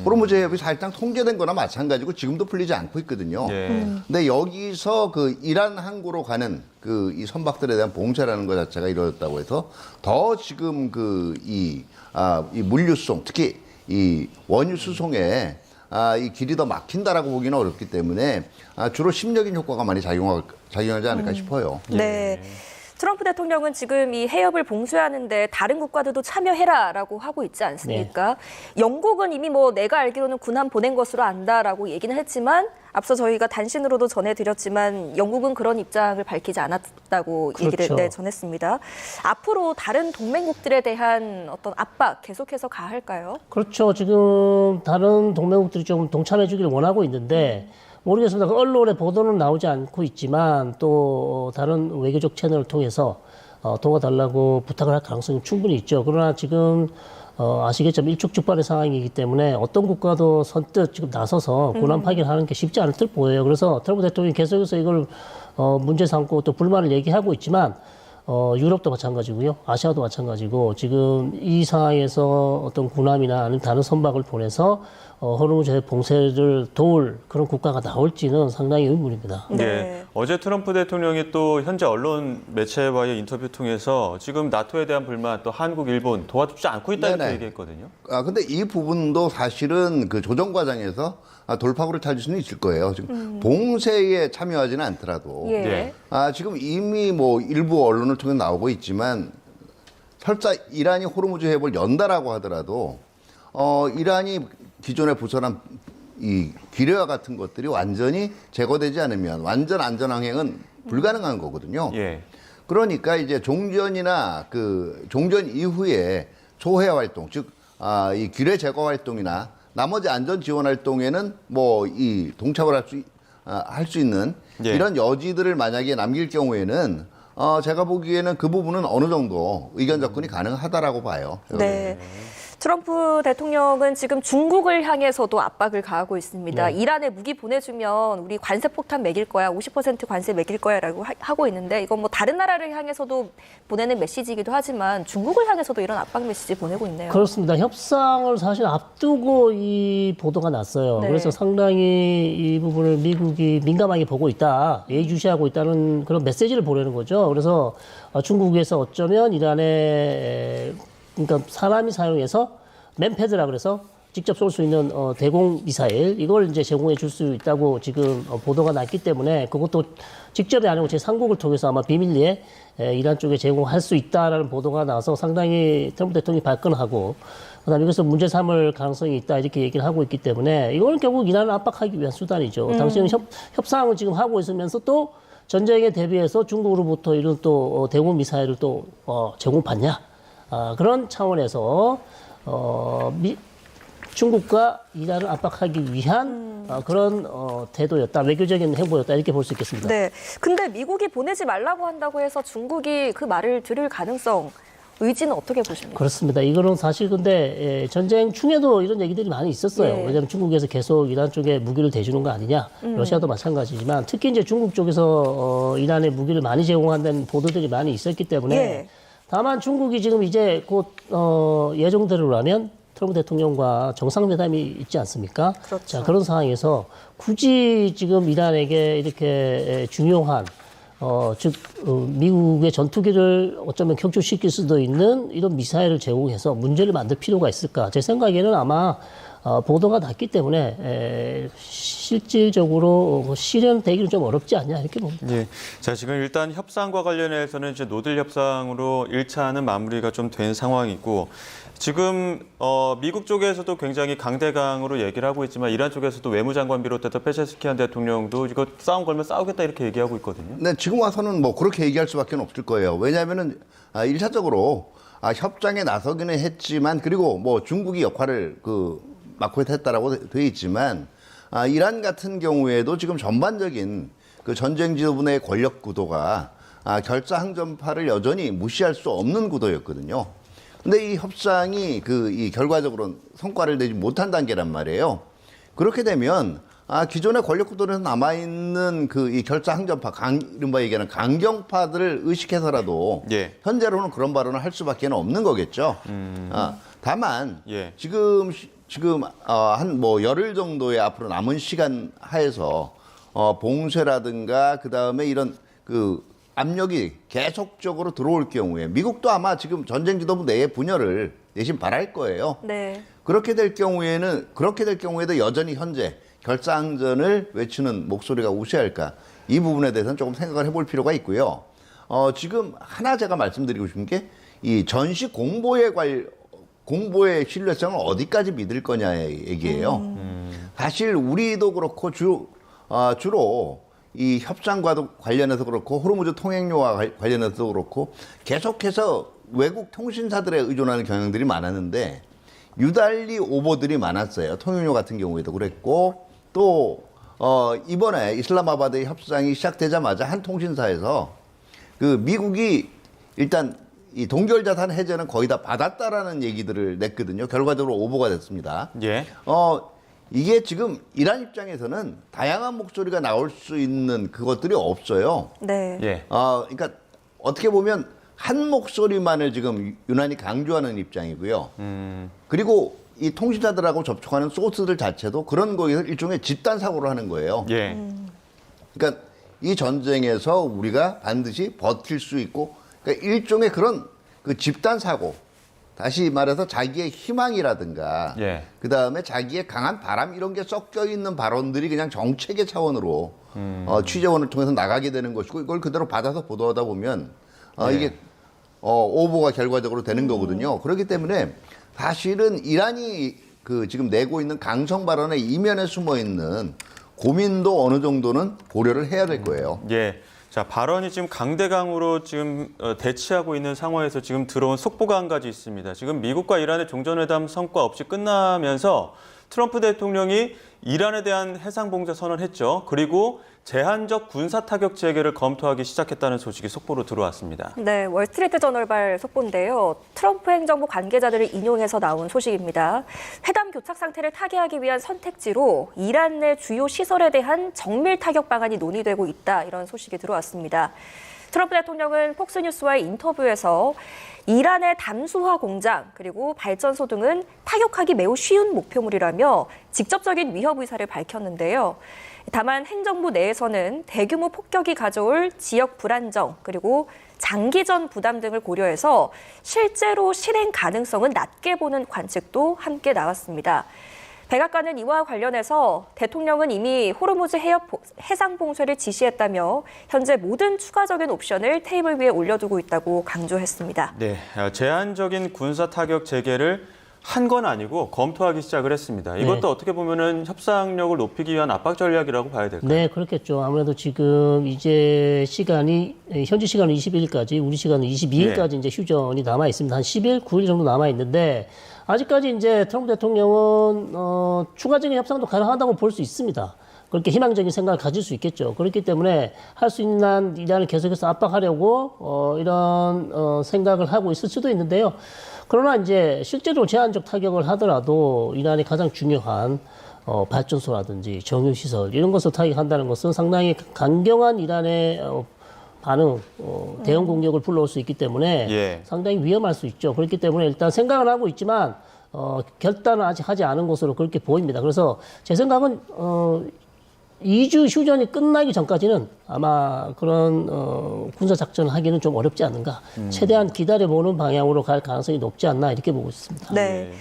호르무즈 해협이 사실상 통제된 거나 마찬가지고 지금도 풀리지 않고 있거든요. 근데 여기서 이란 항구로 가는 이 선박들에 대한 봉쇄라는 것 자체가 이루어졌다고 해서 더 지금 이 물류송, 특히 이 원유 수송에 이 길이 더 막힌다라고 보기는 어렵기 때문에 주로 심적인 효과가 많이 작용하지 않을까 싶어요. 네. 트럼프 대통령은 지금 이 해협을 봉쇄하는데 다른 국가들도 참여해라라고 하고 있지 않습니까? 네. 영국은 이미 내가 알기로는 군함 보낸 것으로 안다라고 얘기는 했지만 앞서 저희가 단신으로도 전해드렸지만 영국은 그런 입장을 밝히지 않았다고 그렇죠. 얘기를 전했습니다. 앞으로 다른 동맹국들에 대한 어떤 압박 계속해서 가할까요? 그렇죠. 지금 다른 동맹국들이 좀 동참해 주기를 원하고 있는데 모르겠습니다. 언론의 보도는 나오지 않고 있지만 또 다른 외교적 채널을 통해서 도와달라고 부탁을 할 가능성이 충분히 있죠. 그러나 지금 아시겠지만 일촉즉발의 상황이기 때문에 어떤 국가도 선뜻 지금 나서서 군함 파견하는 게 쉽지 않을 듯 보여요. 그래서 트럼프 대통령이 계속해서 이걸 문제 삼고 또 불만을 얘기하고 있지만 유럽도 마찬가지고요. 아시아도 마찬가지고 지금 이 상황에서 어떤 군함이나 아니면 다른 선박을 보내서 호르무즈 봉쇄를 도울 그런 국가가 나올지는 상당히 의문입니다. 네. 어제 트럼프 대통령이 또 현재 언론 매체와의 인터뷰 통해서 지금 나토에 대한 불만 또 한국, 일본 도와주지 않고 있다 이렇게 얘기했거든요. 근데 이 부분도 사실은 조정 과정에서 돌파구를 찾을 수는 있을 거예요. 지금 봉쇄에 참여하지는 않더라도 지금 이미 일부 언론을 통해 나오고 있지만 설사 이란이 호르무즈 해협을 연다라고 하더라도 이란이 기존에 부설한 이 기뢰와 같은 것들이 완전히 제거되지 않으면 완전 안전항행은 불가능한 거거든요. 그러니까 이제 종전이나 종전 이후에 소해 활동, 즉 이 기뢰 제거 활동이나 나머지 안전 지원 활동에는 이 동참을 할 수 있는 이런 여지들을 만약에 남길 경우에는 제가 보기에는 그 부분은 어느 정도 의견 접근이 가능하다라고 봐요. 네. 트럼프 대통령은 지금 중국을 향해서도 압박을 가하고 있습니다. 이란에 무기 보내주면 우리 관세 폭탄 매길 거야, 50% 관세 매길 거야라고 하고 있는데 이건 다른 나라를 향해서도 보내는 메시지이기도 하지만 중국을 향해서도 이런 압박 메시지 보내고 있네요. 그렇습니다. 협상을 사실 앞두고 이 보도가 났어요. 그래서 상당히 이 부분을 미국이 민감하게 보고 있다, 예의주시하고 있다는 그런 메시지를 보내는 거죠. 그래서 중국에서 어쩌면 이란에 그러니까 사람이 사용해서 맨패드라 그래서 직접 쏠 수 있는 대공 미사일 이걸 이제 제공해 줄 수 있다고 지금 보도가 났기 때문에 그것도 직접이 아니고 제3국을 통해서 아마 비밀리에 이란 쪽에 제공할 수 있다라는 보도가 나서 상당히 트럼프 대통령이 발끈하고 그다음에 이것을 문제 삼을 가능성이 있다 이렇게 얘기를 하고 있기 때문에 이거는 결국 이란을 압박하기 위한 수단이죠. 당시에는 협상을 지금 하고 있으면서 또 전쟁에 대비해서 중국으로부터 이런 또 대공 미사일을 또 제공받냐? 그런 차원에서 중국과 이란을 압박하기 위한 그런 태도였다, 외교적인 행보였다 이렇게 볼 수 있겠습니다. 네. 근데 미국이 보내지 말라고 한다고 해서 중국이 그 말을 들을 가능성, 의지는 어떻게 보십니까? 그렇습니다. 이거는 사실 근데 전쟁 중에도 이런 얘기들이 많이 있었어요. 왜냐하면 중국에서 계속 이란 쪽에 무기를 대주는 거 아니냐. 러시아도 마찬가지지만 특히 이제 중국 쪽에서 이란에 무기를 많이 제공한다는 보도들이 많이 있었기 때문에 다만 중국이 지금 이제 곧 예정대로라면 트럼프 대통령과 정상회담이 있지 않습니까? 그렇죠. 자, 그런 상황에서 굳이 지금 이란에게 이렇게 중요한 즉 미국의 전투기를 어쩌면 격추시킬 수도 있는 이런 미사일을 제공해서 문제를 만들 필요가 있을까? 제 생각에는 아마 보도가 났기 때문에 실질적으로 실현되기는 좀 어렵지 않냐 이렇게 봅니다. 자, 지금 일단 협상과 관련해서는 이제 노딜 협상으로 1차는 마무리가 좀 된 상황이고 지금 미국 쪽에서도 굉장히 강대강으로 얘기를 하고 있지만 이란 쪽에서도 외무장관 비롯해서 페제스키안 대통령도 이거 싸움 걸면 싸우겠다 이렇게 얘기하고 있거든요. 네, 지금 와서는 그렇게 얘기할 수밖에 없을 거예요. 왜냐하면은 1차적으로 협상에 나서기는 했지만 그리고 중국이 역할을 맡고 했다라고 돼 있지만 이란 같은 경우에도 지금 전반적인 전쟁 지도부의 권력 구도가 결사항전파를 여전히 무시할 수 없는 구도였거든요. 근데 이 협상이 이 결과적으로 성과를 내지 못한 단계란 말이에요. 그렇게 되면 기존의 권력 구도에서 남아있는 이 결사항전파, 이른바 얘기하는 강경파들을 의식해서라도 예. 현재로는 그런 발언을 할 수밖에 없는 거겠죠. 다만 예. 지금 한 열흘 정도의 앞으로 남은 시간 하에서 봉쇄라든가 그다음에 이런 압력이 계속적으로 들어올 경우에 미국도 아마 지금 전쟁 지도부 내의 분열을 내심 바랄 거예요. 네. 그렇게 될 경우에도 여전히 현재 결사항전을 외치는 목소리가 우세할까? 이 부분에 대해서는 조금 생각을 해볼 필요가 있고요. 지금 하나 제가 말씀드리고 싶은 게 이 전시 공보의 신뢰성을 어디까지 믿을 거냐의 얘기예요. 사실 우리도 그렇고 주로 이 협상과도 관련해서 그렇고 호르무즈 통행료와 관련해서도 그렇고 계속해서 외국 통신사들에 의존하는 경향들이 많았는데 유달리 오보들이 많았어요. 통행료 같은 경우에도 그랬고 또 이번에 이슬람아바드의 협상이 시작되자마자 한 통신사에서 미국이 일단 이 동결자산 해제는 거의 다 받았다라는 얘기들을 냈거든요. 결과적으로 오보가 됐습니다. 예. 이게 지금 이란 입장에서는 다양한 목소리가 나올 수 있는 그것들이 없어요. 네. 예. 그러니까 어떻게 보면 한 목소리만을 지금 유난히 강조하는 입장이고요. 그리고 이 통신사들하고 접촉하는 소스들 자체도 그런 거에서 일종의 집단 사고를 하는 거예요. 예. 그러니까 이 전쟁에서 우리가 반드시 버틸 수 있고, 그러니까 일종의 그런 집단 사고, 다시 말해서 자기의 희망이라든가, 예. 그 다음에 자기의 강한 바람 이런 게 섞여 있는 발언들이 그냥 정책의 차원으로 취재원을 통해서 나가게 되는 것이고, 이걸 그대로 받아서 보도하다 보면 이게 오보가 결과적으로 되는 거거든요. 그렇기 때문에 사실은 이란이 지금 내고 있는 강성 발언의 이면에 숨어 있는 고민도 어느 정도는 고려를 해야 될 거예요. 예. 자, 발언이 지금 강대강으로 지금 대치하고 있는 상황에서 지금 들어온 속보가 한 가지 있습니다. 지금 미국과 이란의 종전회담 성과 없이 끝나면서 트럼프 대통령이 이란에 대한 해상봉쇄 선언했죠. 그리고 제한적 군사 타격 재개를 검토하기 시작했다는 소식이 속보로 들어왔습니다. 네, 월스트리트 저널발 속보인데요. 트럼프 행정부 관계자들을 인용해서 나온 소식입니다. 회담 교착 상태를 타개하기 위한 선택지로 이란 내 주요 시설에 대한 정밀 타격 방안이 논의되고 있다, 이런 소식이 들어왔습니다. 트럼프 대통령은 폭스뉴스와의 인터뷰에서 이란의 담수화 공장 그리고 발전소 등은 타격하기 매우 쉬운 목표물이라며 직접적인 위협 의사를 밝혔는데요. 다만 행정부 내에서는 대규모 폭격이 가져올 지역 불안정 그리고 장기전 부담 등을 고려해서 실제로 실행 가능성은 낮게 보는 관측도 함께 나왔습니다. 백악관은 이와 관련해서 대통령은 이미 호르무즈 해상 봉쇄를 지시했다며 현재 모든 추가적인 옵션을 테이블 위에 올려두고 있다고 강조했습니다. 네, 제한적인 군사 타격 재개를 한 건 아니고 검토하기 시작을 했습니다. 이것도 네. 어떻게 보면은 협상력을 높이기 위한 압박 전략이라고 봐야 될까요? 네, 그렇겠죠. 아무래도 지금 이제 시간이 현지 시간은 20일까지, 우리 시간은 22일까지 이제 휴전이 남아 있습니다. 한 10일, 9일 정도 남아 있는데 아직까지 이제 트럼프 대통령은 추가적인 협상도 가능하다고 볼 수 있습니다. 그렇게 희망적인 생각을 가질 수 있겠죠. 그렇기 때문에 할 수 있는 한 이란을 계속해서 압박하려고 이런 생각을 하고 있을 수도 있는데요. 그러나 이제 실제로 제한적 타격을 하더라도 이란이 가장 중요한 발전소라든지 정유시설 이런 것을 타격한다는 것은 상당히 강경한 이란의 반응, 대응 공격을 불러올 수 있기 때문에 예. 상당히 위험할 수 있죠. 그렇기 때문에 일단 생각을 하고 있지만 결단은 아직 하지 않은 것으로 그렇게 보입니다. 그래서 제 생각은 2주 휴전이 끝나기 전까지는 아마 그런 군사 작전을 하기는 좀 어렵지 않은가. 최대한 기다려보는 방향으로 갈 가능성이 높지 않나 이렇게 보고 있습니다. 네.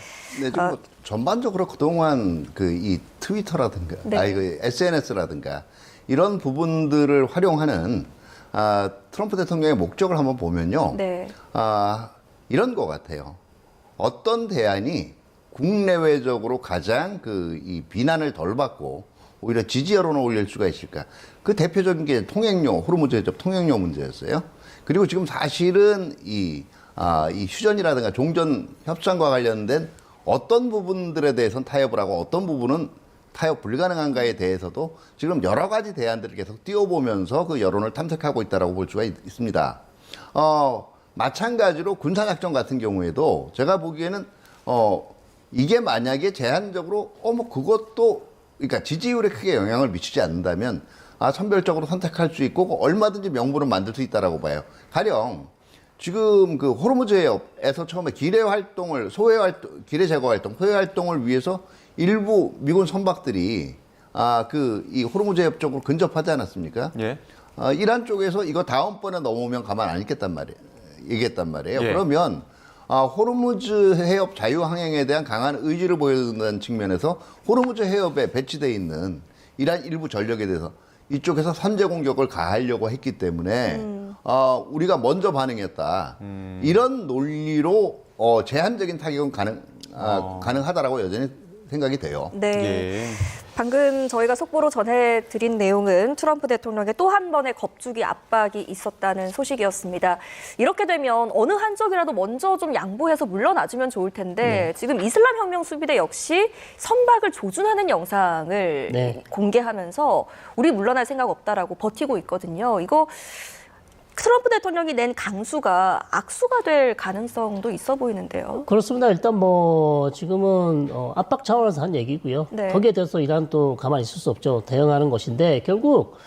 네, 지금 전반적으로 그동안 이 트위터라든가, 네. SNS라든가 이런 부분들을 활용하는 트럼프 대통령의 목적을 한번 보면요. 네. 이런 것 같아요. 어떤 대안이 국내외적으로 가장 이 비난을 덜 받고 오히려 지지 여론을 올릴 수가 있을까? 그 대표적인 게 통행료, 호르무즈 해협 통행료 문제였어요. 그리고 지금 사실은 이 휴전이라든가 종전 협상과 관련된 어떤 부분들에 대해서는 타협을 하고 어떤 부분은 타협 불가능한가에 대해서도 지금 여러 가지 대안들을 계속 띄워보면서 그 여론을 탐색하고 있다라고 볼 수가 있습니다. 마찬가지로 군사작전 같은 경우에도 제가 보기에는 이게 만약에 제한적으로 뭐 그것도 그러니까 지지율에 크게 영향을 미치지 않는다면 선별적으로 선택할 수 있고 얼마든지 명분은 만들 수 있다라고 봐요. 가령 지금 그 호르무즈 해협에서 처음에 기뢰 제거 활동, 소외 활동을 위해서 일부 미군 선박들이 이 호르무즈 해협 쪽으로 근접하지 않았습니까? 예. 이란 쪽에서 이거 다음번에 넘어오면 가만 안 있겠단 말이에요. 얘기했단 말이에요. 예. 그러면 호르무즈 해협 자유항행에 대한 강한 의지를 보여준다는 측면에서 호르무즈 해협에 배치되어 있는 이란 일부 전력에 대해서 이쪽에서 선제 공격을 가하려고 했기 때문에 우리가 먼저 반응했다. 이런 논리로 제한적인 타격은 가능하다라고 여전히 생각이 돼요. 네. 예. 방금 저희가 속보로 전해드린 내용은 트럼프 대통령의 또 한 번의 겁주기 압박이 있었다는 소식이었습니다. 이렇게 되면 어느 한쪽이라도 먼저 좀 양보해서 물러나주면 좋을 텐데 지금 이슬람 혁명 수비대 역시 선박을 조준하는 영상을 공개하면서 우리 물러날 생각 없다라고 버티고 있거든요. 이거 트럼프 대통령이 낸 강수가 악수가 될 가능성도 있어 보이는데요. 그렇습니다. 일단 뭐 지금은 압박 차원에서 한 얘기고요. 네. 거기에 대해서 이란 또 가만히 있을 수 없죠. 대응하는 것인데 결국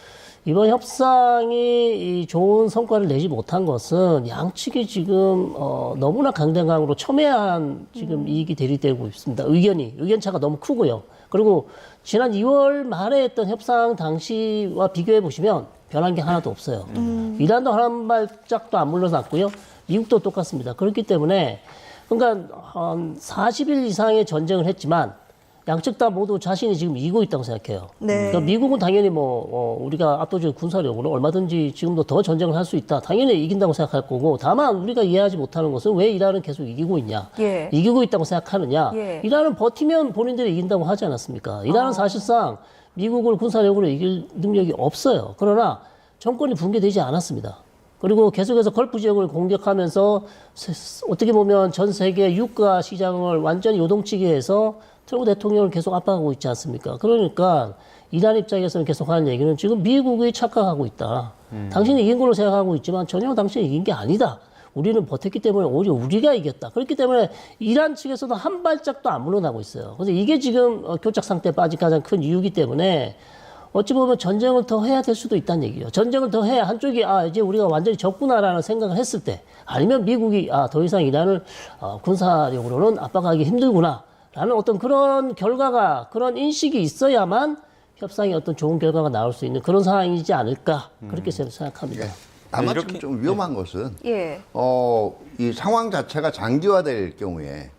이번 협상이 좋은 성과를 내지 못한 것은 양측이 지금 너무나 강대강으로 첨예한 지금 이익이 대립되고 있습니다. 의견차가 너무 크고요. 그리고 지난 2월 말에 했던 협상 당시와 비교해 보시면 변한 게 하나도 없어요. 이란도 한 발짝도 안 물러났고요. 미국도 똑같습니다. 그렇기 때문에 그러니까 40일 이상의 전쟁을 했지만 양측 다 모두 자신이 지금 이기고 있다고 생각해요. 네. 그러니까 미국은 당연히 우리가 압도적 군사력으로 얼마든지 지금도 더 전쟁을 할 수 있다. 당연히 이긴다고 생각할 거고 다만 우리가 이해하지 못하는 것은 왜 이란은 계속 이기고 있냐. 예. 이기고 있다고 생각하느냐. 예. 이란은 버티면 본인들이 이긴다고 하지 않았습니까? 이란은 사실상 미국을 군사력으로 이길 능력이 없어요. 그러나 정권이 붕괴되지 않았습니다. 그리고 계속해서 걸프 지역을 공격하면서 어떻게 보면 전 세계 유가 시장을 완전히 요동치게 해서 트럼프 대통령을 계속 압박하고 있지 않습니까? 그러니까 이란 입장에서는 계속 하는 얘기는 지금 미국이 착각하고 있다. 당신이 이긴 걸로 생각하고 있지만 전혀 당신이 이긴 게 아니다. 우리는 버텼기 때문에 오히려 우리가 이겼다. 그렇기 때문에 이란 측에서도 한 발짝도 안 물러나고 있어요. 그래서 이게 지금 교착 상태에 빠진 가장 큰 이유이기 때문에 어찌 보면 전쟁을 더 해야 될 수도 있다는 얘기예요. 전쟁을 더 해야 한쪽이 이제 우리가 완전히 졌구나라는 생각을 했을 때 아니면 미국이 더 이상 이란을 군사력으로는 압박하기 힘들구나라는 어떤 그런 결과가 그런 인식이 있어야만 협상에 어떤 좋은 결과가 나올 수 있는 그런 상황이지 않을까 그렇게 생각합니다. 다만 지금 좀 위험한 것은 이 상황 자체가 장기화될 경우에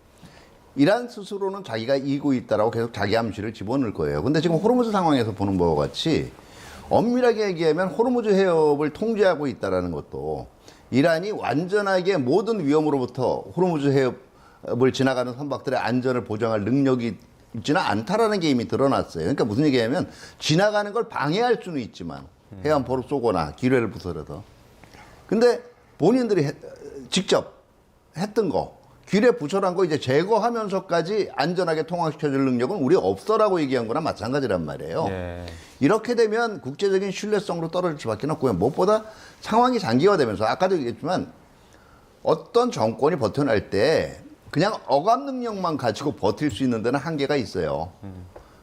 이란 스스로는 자기가 이기고 있다라고 계속 자기 암시를 집어넣을 거예요. 근데 지금 호르무즈 상황에서 보는 바와 같이 엄밀하게 얘기하면 호르무즈 해협을 통제하고 있다라는 것도 이란이 완전하게 모든 위험으로부터 호르무즈 해협을 지나가는 선박들의 안전을 보장할 능력이 있지는 않다라는 게 이미 드러났어요. 그러니까 무슨 얘기냐면 지나가는 걸 방해할 수는 있지만 해안포로 쏘거나 기뢰를 부숴서. 근데 본인들이 직접 했던 거 기뢰 부설한 거 이제 제거하면서까지 안전하게 통화시켜줄 능력은 우리 없어라고 얘기한 거나 마찬가지란 말이에요. 예. 이렇게 되면 국제적인 신뢰성으로 떨어질 수밖에 없고요. 무엇보다 상황이 장기화되면서 아까도 얘기했지만 어떤 정권이 버텨낼 때 그냥 억압 능력만 가지고 버틸 수 있는 데는 한계가 있어요.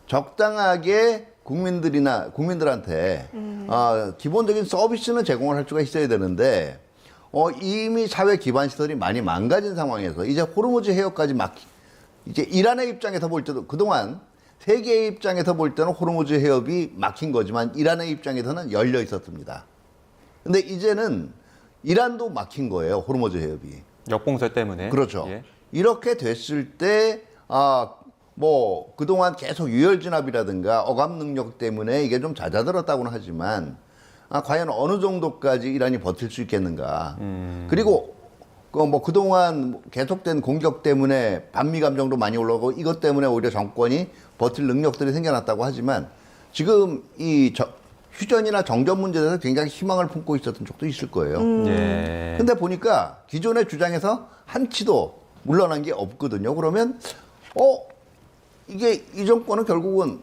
적당하게 국민들한테 기본적인 서비스는 제공을 할 수가 있어야 되는데 이미 사회 기반 시설이 많이 망가진 상황에서 이제 호르무즈 해협까지 이제 이란의 입장에서 볼 때도 그동안 세계의 입장에서 볼 때는 호르무즈 해협이 막힌 거지만 이란의 입장에서는 열려 있었습니다. 근데 이제는 이란도 막힌 거예요, 호르무즈 해협이. 역봉쇄 때문에. 그렇죠. 예. 이렇게 됐을 때 그동안 계속 유혈진압이라든가 억압 능력 때문에 이게 좀 잦아들었다고는 하지만 과연 어느 정도까지 이란이 버틸 수 있겠는가. 그리고 그동안 계속된 공격 때문에 반미 감정도 많이 올라오고 이것 때문에 오히려 정권이 버틸 능력들이 생겨났다고 하지만 지금 이 휴전이나 정전 문제에 대해서 굉장히 희망을 품고 있었던 쪽도 있을 거예요. 예. 근데 보니까 기존의 주장에서 한치도 물러난 게 없거든요. 그러면 이 정권은 결국은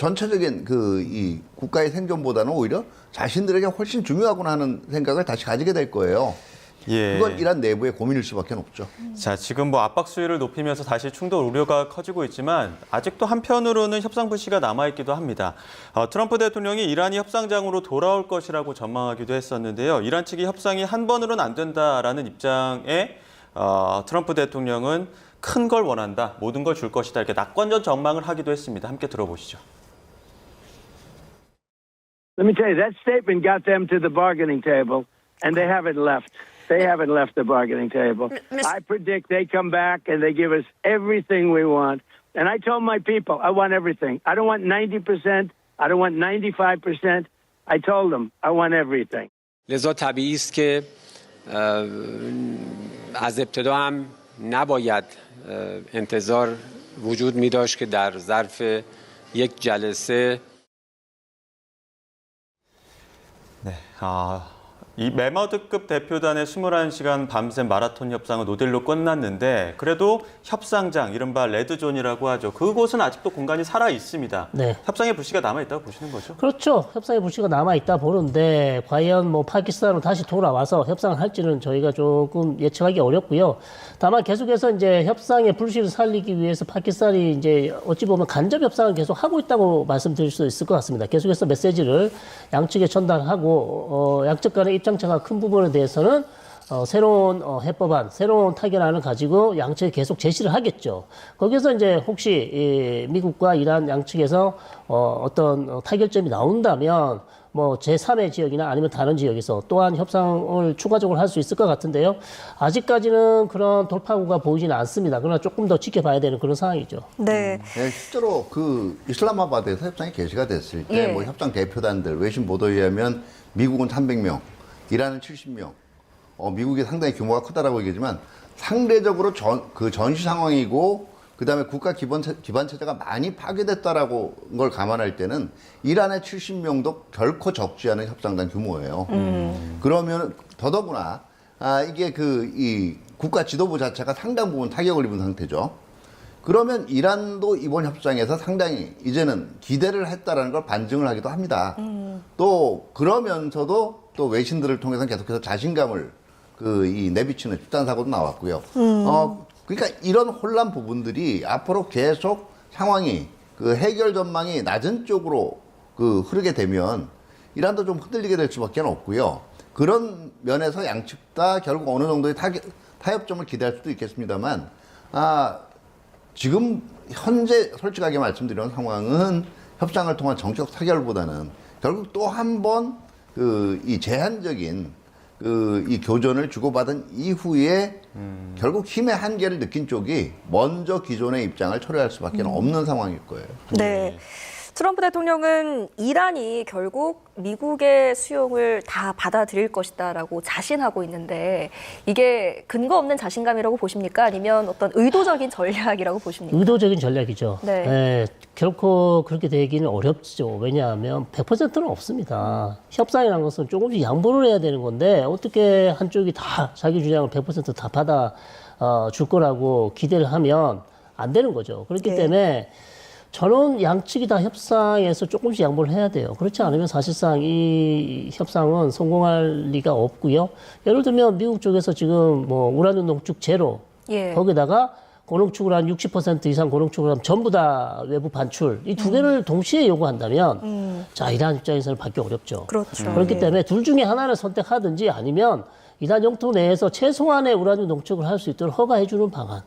전체적인 이 국가의 생존보다는 오히려 자신들에게 훨씬 중요하구나 하는 생각을 다시 가지게 될 거예요. 예. 그건 이란 내부의 고민일 수밖에 없죠. 자, 지금 뭐 압박 수위를 높이면서 다시 충돌 우려가 커지고 있지만 아직도 한편으로는 협상 불씨가 남아있기도 합니다. 트럼프 대통령이 이란이 협상장으로 돌아올 것이라고 전망하기도 했었는데요. 이란 측이 협상이 한 번으로는 안 된다라는 입장에 트럼프 대통령은 큰 걸 원한다, 모든 걸 줄 것이다 이렇게 낙관전 전망을 하기도 했습니다. 함께 들어보시죠. Let me tell you, that statement got them to the bargaining table, and they haven't left. They haven't left the bargaining table. I predict they come back and they give us everything we want. And I told my people, I want everything. I don't want 90%. I don't want 95%. I told them, I want everything. لذا طبیعی است که از ابتدا هم نباید انتظار وجود می داشت که در ظرف یک جلسه 네, 이 메머드급 대표단의 21시간 밤샘 마라톤 협상은 노딜로 끝났는데 그래도 협상장, 이른바 레드존이라고 하죠. 그곳은 아직도 공간이 살아 있습니다. 네. 협상의 불씨가 남아있다고 보시는 거죠? 그렇죠. 협상의 불씨가 남아있다 보는데 과연 뭐 파키스탄으로 다시 돌아와서 협상을 할지는 저희가 조금 예측하기 어렵고요. 다만 계속해서 이제 협상의 불씨를 살리기 위해서 파키스탄이 이제 어찌 보면 간접 협상을 계속 하고 있다고 말씀드릴 수 있을 것 같습니다. 계속해서 메시지를 양측에 전달하고 양측 간의 입장차가 큰 부분에 대해서는 새로운 해법안, 새로운 타결안을 가지고 양측에 계속 제시를 하겠죠. 거기서 이제 혹시 미국과 이란 양측에서 어떤 타결점이 나온다면 뭐 제3의 지역이나 아니면 다른 지역에서 또한 협상을 추가적으로 할 수 있을 것 같은데요. 아직까지는 그런 돌파구가 보이지는 않습니다. 그러나 조금 더 지켜봐야 되는 그런 상황이죠. 네. 네, 실제로 이슬람마바드에서 협상이 개시가 됐을 때 예. 뭐 협상 대표단들 외신 보도에 의하면 미국은 300명, 이란은 70명. 미국이 상당히 규모가 크다라고 얘기하지만 상대적으로 전시 상황이고 그다음에 국가 기반 체제가 많이 파괴됐다라고 걸 감안할 때는 이란의 70명도 결코 적지 않은 협상단 규모예요. 그러면 더더구나 이게 이 국가 지도부 자체가 상당 부분 타격을 입은 상태죠. 그러면 이란도 이번 협상에서 상당히 이제는 기대를 했다라는 걸 반증을 하기도 합니다. 또 그러면서도 또 외신들을 통해서 계속해서 자신감을 내비치는 집단 사고도 나왔고요. 그러니까 이런 혼란 부분들이 앞으로 계속 상황이 해결 전망이 낮은 쪽으로 흐르게 되면 이란도 좀 흔들리게 될 수밖에 없고요. 그런 면에서 양측 다 결국 어느 정도의 타협점을 기대할 수도 있겠습니다만 지금 현재 솔직하게 말씀드리는 상황은 협상을 통한 정책 타결보다는 결국 또 한 번 이 제한적인 이 교전을 주고받은 이후에 결국 힘의 한계를 느낀 쪽이 먼저 기존의 입장을 철회할 수밖에 없는 상황일 거예요. 네. 트럼프 대통령은 이란이 결국 미국의 수용을 다 받아들일 것이다라고 자신하고 있는데 이게 근거 없는 자신감이라고 보십니까? 아니면 어떤 의도적인 전략이라고 보십니까? 의도적인 전략이죠. 네. 네, 결코 그렇게 되기는 어렵죠. 왜냐하면 100%는 없습니다. 협상이라는 것은 조금씩 양보를 해야 되는 건데 어떻게 한쪽이 다 자기 주장을 100% 다 받아 줄 거라고 기대를 하면 안 되는 거죠. 그렇기 네. 때문에 저는 양측이 다 협상에서 조금씩 양보를 해야 돼요. 그렇지 않으면 사실상 이 협상은 성공할 리가 없고요. 예를 들면 미국 쪽에서 지금 뭐 우라늄 농축 제로, 예. 거기다가 고농축을 한 60% 이상 고농축을 하면 전부 다 외부 반출, 이 두 개를 동시에 요구한다면 자, 이란 입장에서는 받기 어렵죠. 그렇죠. 그렇기 예. 때문에 둘 중에 하나를 선택하든지 아니면 이란 영토 내에서 최소한의 우라늄 농축을 할 수 있도록 허가해주는 방안.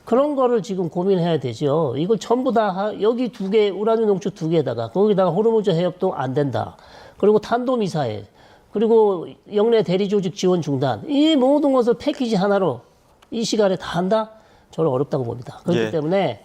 그런 거를 지금 고민해야 되죠. 이걸 전부 다 여기 두 개, 우라늄 농축 두 개에다가 거기다가 호르무즈 해협도 안 된다. 그리고 탄도미사일, 그리고 영내 대리 조직 지원 중단. 이 모든 것을 패키지 하나로 이 시간에 다 한다? 저는 어렵다고 봅니다. 그렇기 예. 때문에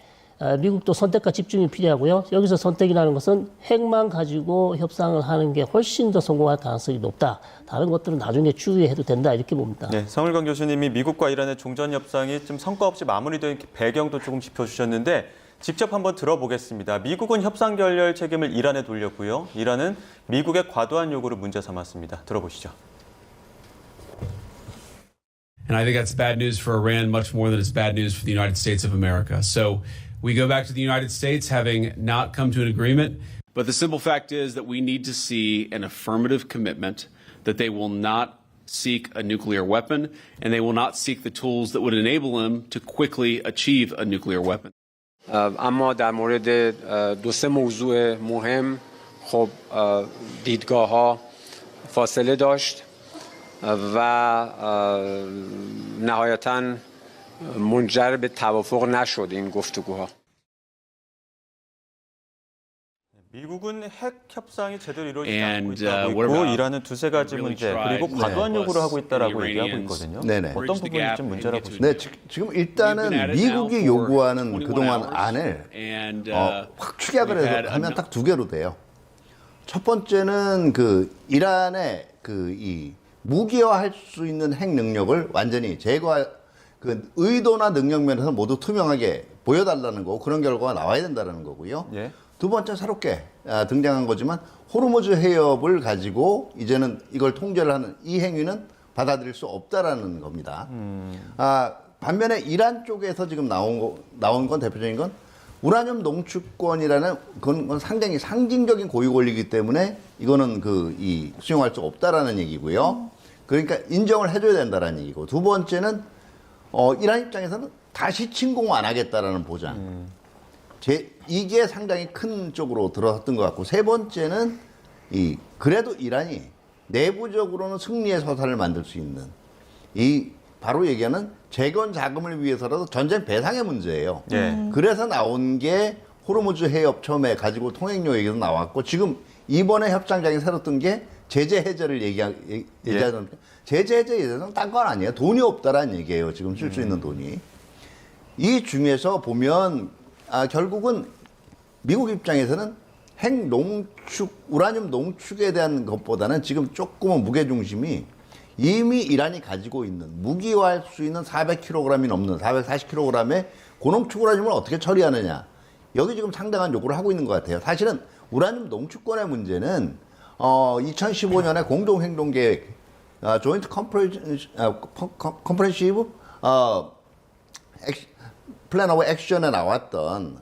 미국도 선택과 집중이 필요하고요. 여기서 선택이라는 것은 핵만 가지고 협상을 하는 게 훨씬 더 성공할 가능성이 높다. 다른 것들은 나중에 추후해도 된다 이렇게 봅니다. 네, 성일광 교수님이 미국과 이란의 종전 협상이 좀 성과 없이 마무리된 배경도 조금 짚어주셨는데 직접 한번 들어보겠습니다. 미국은 협상 결렬 책임을 이란에 돌렸고요. 이란은 미국의 과도한 요구를 문제 삼았습니다. 들어보시죠. And I think that's bad news for Iran much more than it's bad news for the United States of America. So We go back to the United States having not come to an agreement. But the simple fact is that we need to see an affirmative commitment that they will not seek a nuclear weapon and they will not seek the tools that would enable them to quickly achieve a nuclear weapon. اما در مورد دو سه موضوع مهم خب دیدگاه ها فاصله داشت و نهایتاً منجر به توافق نشد این گفتگوها. 미국은 핵 협상이 제대로 이루어지지 않고 있다고 있고 이란은 두세 가지 문제 그리고 과도한 요구를 하고 있다고 얘기하고 있거든요. 네네. 어떤 부분이 좀 문제라고 보십니까? 네, 지금 일단은 미국이 요구하는 그동안 안을 확 축약을 해서 하면 딱 두 개로 돼요. 첫 번째는 그 이란의 이 무기화할 수 있는 핵 능력을 완전히 제거할 그 의도나 능력 면에서 모두 투명하게 보여달라는 거고 그런 결과가 나와야 된다는 거고요. 예. 두 번째 새롭게 등장한 거지만 호르무즈 해협을 가지고 이제는 이걸 통제를 하는 이 행위는 받아들일 수 없다라는 겁니다. 반면에 이란 쪽에서 지금 나온 건 대표적인 건 우라늄 농축권이라는 건 상당히 상징적인 고유 권리이기 때문에 이거는 수용할 수 없다라는 얘기고요. 그러니까 인정을 해줘야 된다라는 얘기고 두 번째는 이란 입장에서는 다시 침공 안 하겠다라는 보장. 이게 상당히 큰 쪽으로 들어섰던 것 같고 세 번째는 그래도 이란이 내부적으로는 승리의 서사를 만들 수 있는 바로 얘기하는 재건 자금을 위해서라도 전쟁 배상의 문제예요. 그래서 나온 게 호르무즈 해협 처음에 가지고 통행료 얘기도 나왔고 지금 이번에 협상장에 새로 뜬 게 제재 해제를 얘기하는 제재 해제 예전은 딴 건 아니에요. 돈이 없다라는 얘기예요. 지금 쓸 수 있는 돈이. 이 중에서 보면 결국은 미국 입장에서는 핵 농축, 우라늄 농축에 대한 것보다는 지금 조금은 무게중심이 이미 이란이 가지고 있는 무기화할 수 있는 400kg이 넘는 440kg의 고농축 우라늄을 어떻게 처리하느냐. 여기 지금 상당한 요구를 하고 있는 것 같아요. 사실은 우라늄 농축권의 문제는 2015년에 공동행동계획 조인트 컴프레시브 플랜 오브 액션에 나왔던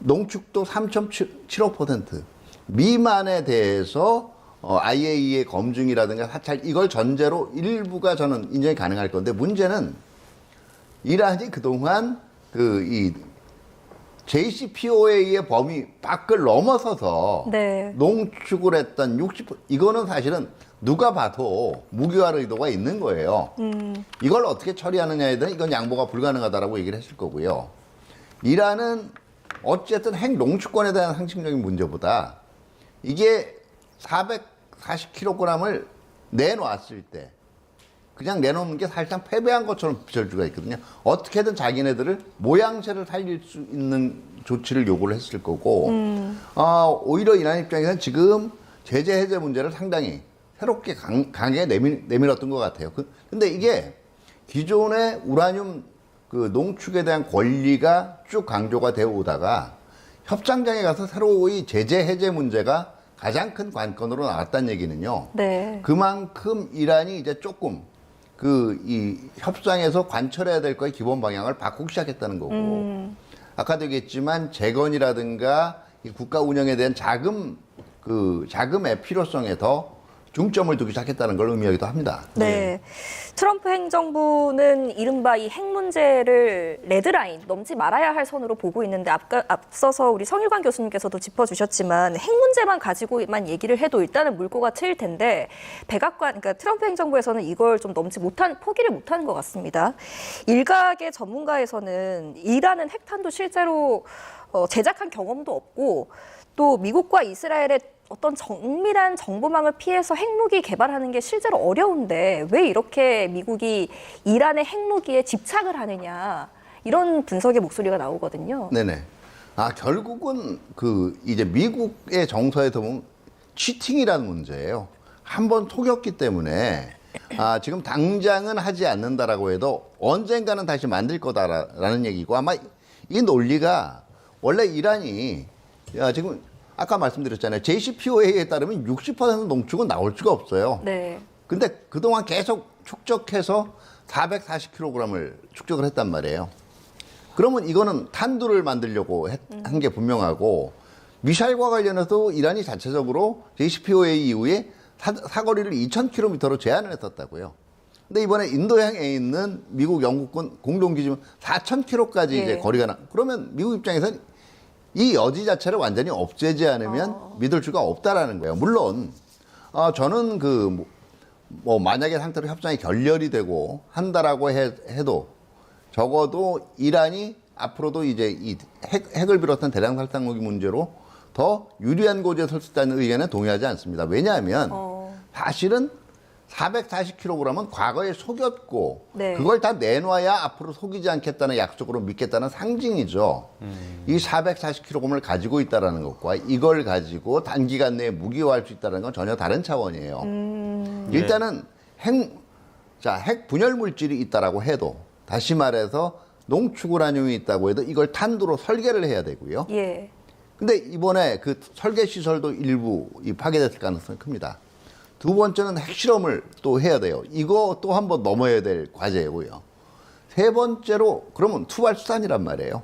농축도 3.75% 미만에 대해서 IAEA 검증이라든가 사찰 이걸 전제로 일부가 저는 인정이 가능할 건데 문제는 이란이 그동안 이 JCPOA의 범위 밖을 넘어서서 농축을 했던 60% 이거는 사실은 누가 봐도 무기화 의도가 있는 거예요. 이걸 어떻게 처리하느냐에 대한 이건 양보가 불가능하다라고 얘기를 했을 거고요. 이란은 어쨌든 핵 농축권에 대한 상식적인 문제보다 이게 440kg을 내놓았을 때 그냥 내놓는 게 사실상 패배한 것처럼 비춰질 수가 있거든요. 어떻게든 자기네들을 모양새를 살릴 수 있는 조치를 요구를 했을 거고 오히려 이란 입장에서는 지금 제재 해제 문제를 상당히 새롭게 강하게 내밀었던 것 같아요. 근데 이게 기존의 우라늄 농축에 대한 권리가 쭉 강조가 되어 오다가 협상장에 가서 새로이 제재 해제 문제가 가장 큰 관건으로 나왔다는 얘기는요. 그만큼 이란이 이제 조금 이 협상에서 관철해야 될 거의 기본 방향을 바꾸기 시작했다는 거고 아까도 얘기했지만 재건이라든가 이 국가 운영에 대한 자금의 필요성에 더 중점을 두기 시작했다는 걸 의미하기도 합니다. 네. 트럼프 행정부는 이른바 이 핵 문제를 레드라인, 넘지 말아야 할 선으로 보고 있는데 앞서서 우리 성일관 교수님께서도 짚어주셨지만 핵 문제만 가지고만 얘기를 해도 일단은 물꼬가 트일 텐데 그러니까 트럼프 행정부에서는 이걸 좀 포기를 못하는 것 같습니다. 일각의 전문가에서는 이란은 핵탄도 실제로 제작한 경험도 없고 또 미국과 이스라엘의 어떤 정밀한 정보망을 피해서 핵무기 개발하는 게 실제로 어려운데 왜 이렇게 미국이 이란의 핵무기에 집착을 하느냐 이런 분석의 목소리가 나오거든요. 네네. 결국은 이제 미국의 정서에서 보면 치팅이라는 문제예요. 한번 속였기 때문에 지금 당장은 하지 않는다라고 해도 언젠가는 다시 만들 거다라는 얘기고 아마 이 논리가 원래 이란이 지금 아까 말씀드렸잖아요. JCPOA에 따르면 60% 농축은 나올 수가 없어요. 근데 그동안 계속 축적해서 440kg을 축적을 했단 말이에요. 그러면 이거는 탄두를 만들려고 한 게 분명하고 미사일과 관련해서 이란이 자체적으로 JCPOA 이후에 사거리를 2,000km로 제한을 했었다고요. 근데 이번에 인도양에 있는 미국 영국군 공동기지는 4,000km까지 이제 거리가 그러면 미국 입장에서는 이 여지 자체를 완전히 없애지 않으면 믿을 수가 없다라는 거예요. 물론 저는 뭐 만약에 상태로 협상이 결렬이 되고 한다라고 해도 적어도 이란이 앞으로도 이제 이 핵을 비롯한 대량 살상 무기 문제로 더 유리한 고지에 설 수 있다는 의견에 동의하지 않습니다. 왜냐하면 사실은 440kg은 과거에 속였고 그걸 다 내놔야 앞으로 속이지 않겠다는 약속으로 믿겠다는 상징이죠. 이 440kg을 가지고 있다는 것과 이걸 가지고 단기간 내에 무기화할 수 있다는 건 전혀 다른 차원이에요. 일단은 핵 분열 물질이 있다라고 해도 다시 말해서 농축우라늄이 있다고 해도 이걸 탄두로 설계를 해야 되고요. 근데 이번에 그 설계 시설도 일부 파괴됐을 가능성이 큽니다. 두 번째는 핵실험을 또 해야 돼요. 이거 또 한 번 넘어야 될 과제고요. 세 번째로 그러면 투발수단이란 말이에요.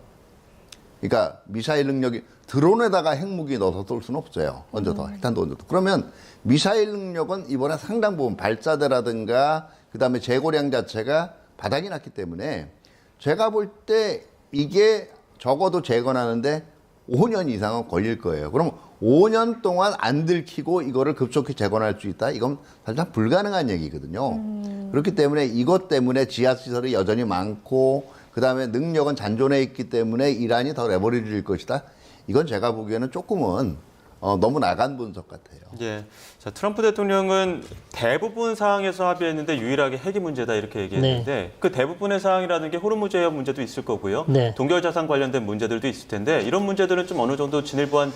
그러니까 미사일 능력이 드론에다가 핵무기 넣어서 쏠 수는 없어요. 얹어서 핵탄도 얹어서. 그러면 미사일 능력은 이번에 상당 부분 발사대라든가 그다음에 재고량 자체가 바닥이 났기 때문에 제가 볼 때 이게 적어도 재건하는데 5년 이상은 걸릴 거예요. 그럼 5년 동안 안 들키고 이거를 급속히 재건할 수 있다? 이건 사실 불가능한 얘기거든요. 그렇기 때문에 이것 때문에 지하시설이 여전히 많고 그다음에 능력은 잔존해 있기 때문에 이란이 더 레버리지일 것이다. 이건 제가 보기에는 조금은 너무 나간 분석 같아요. 예. 자, 트럼프 대통령은 대부분 사항에서 합의했는데 유일하게 핵이 문제다 이렇게 얘기했는데 그 대부분의 사항이라는 게 호르무즈 해협 문제도 있을 거고요. 동결 자산 관련된 문제들도 있을 텐데 이런 문제들은 좀 어느 정도 진일보한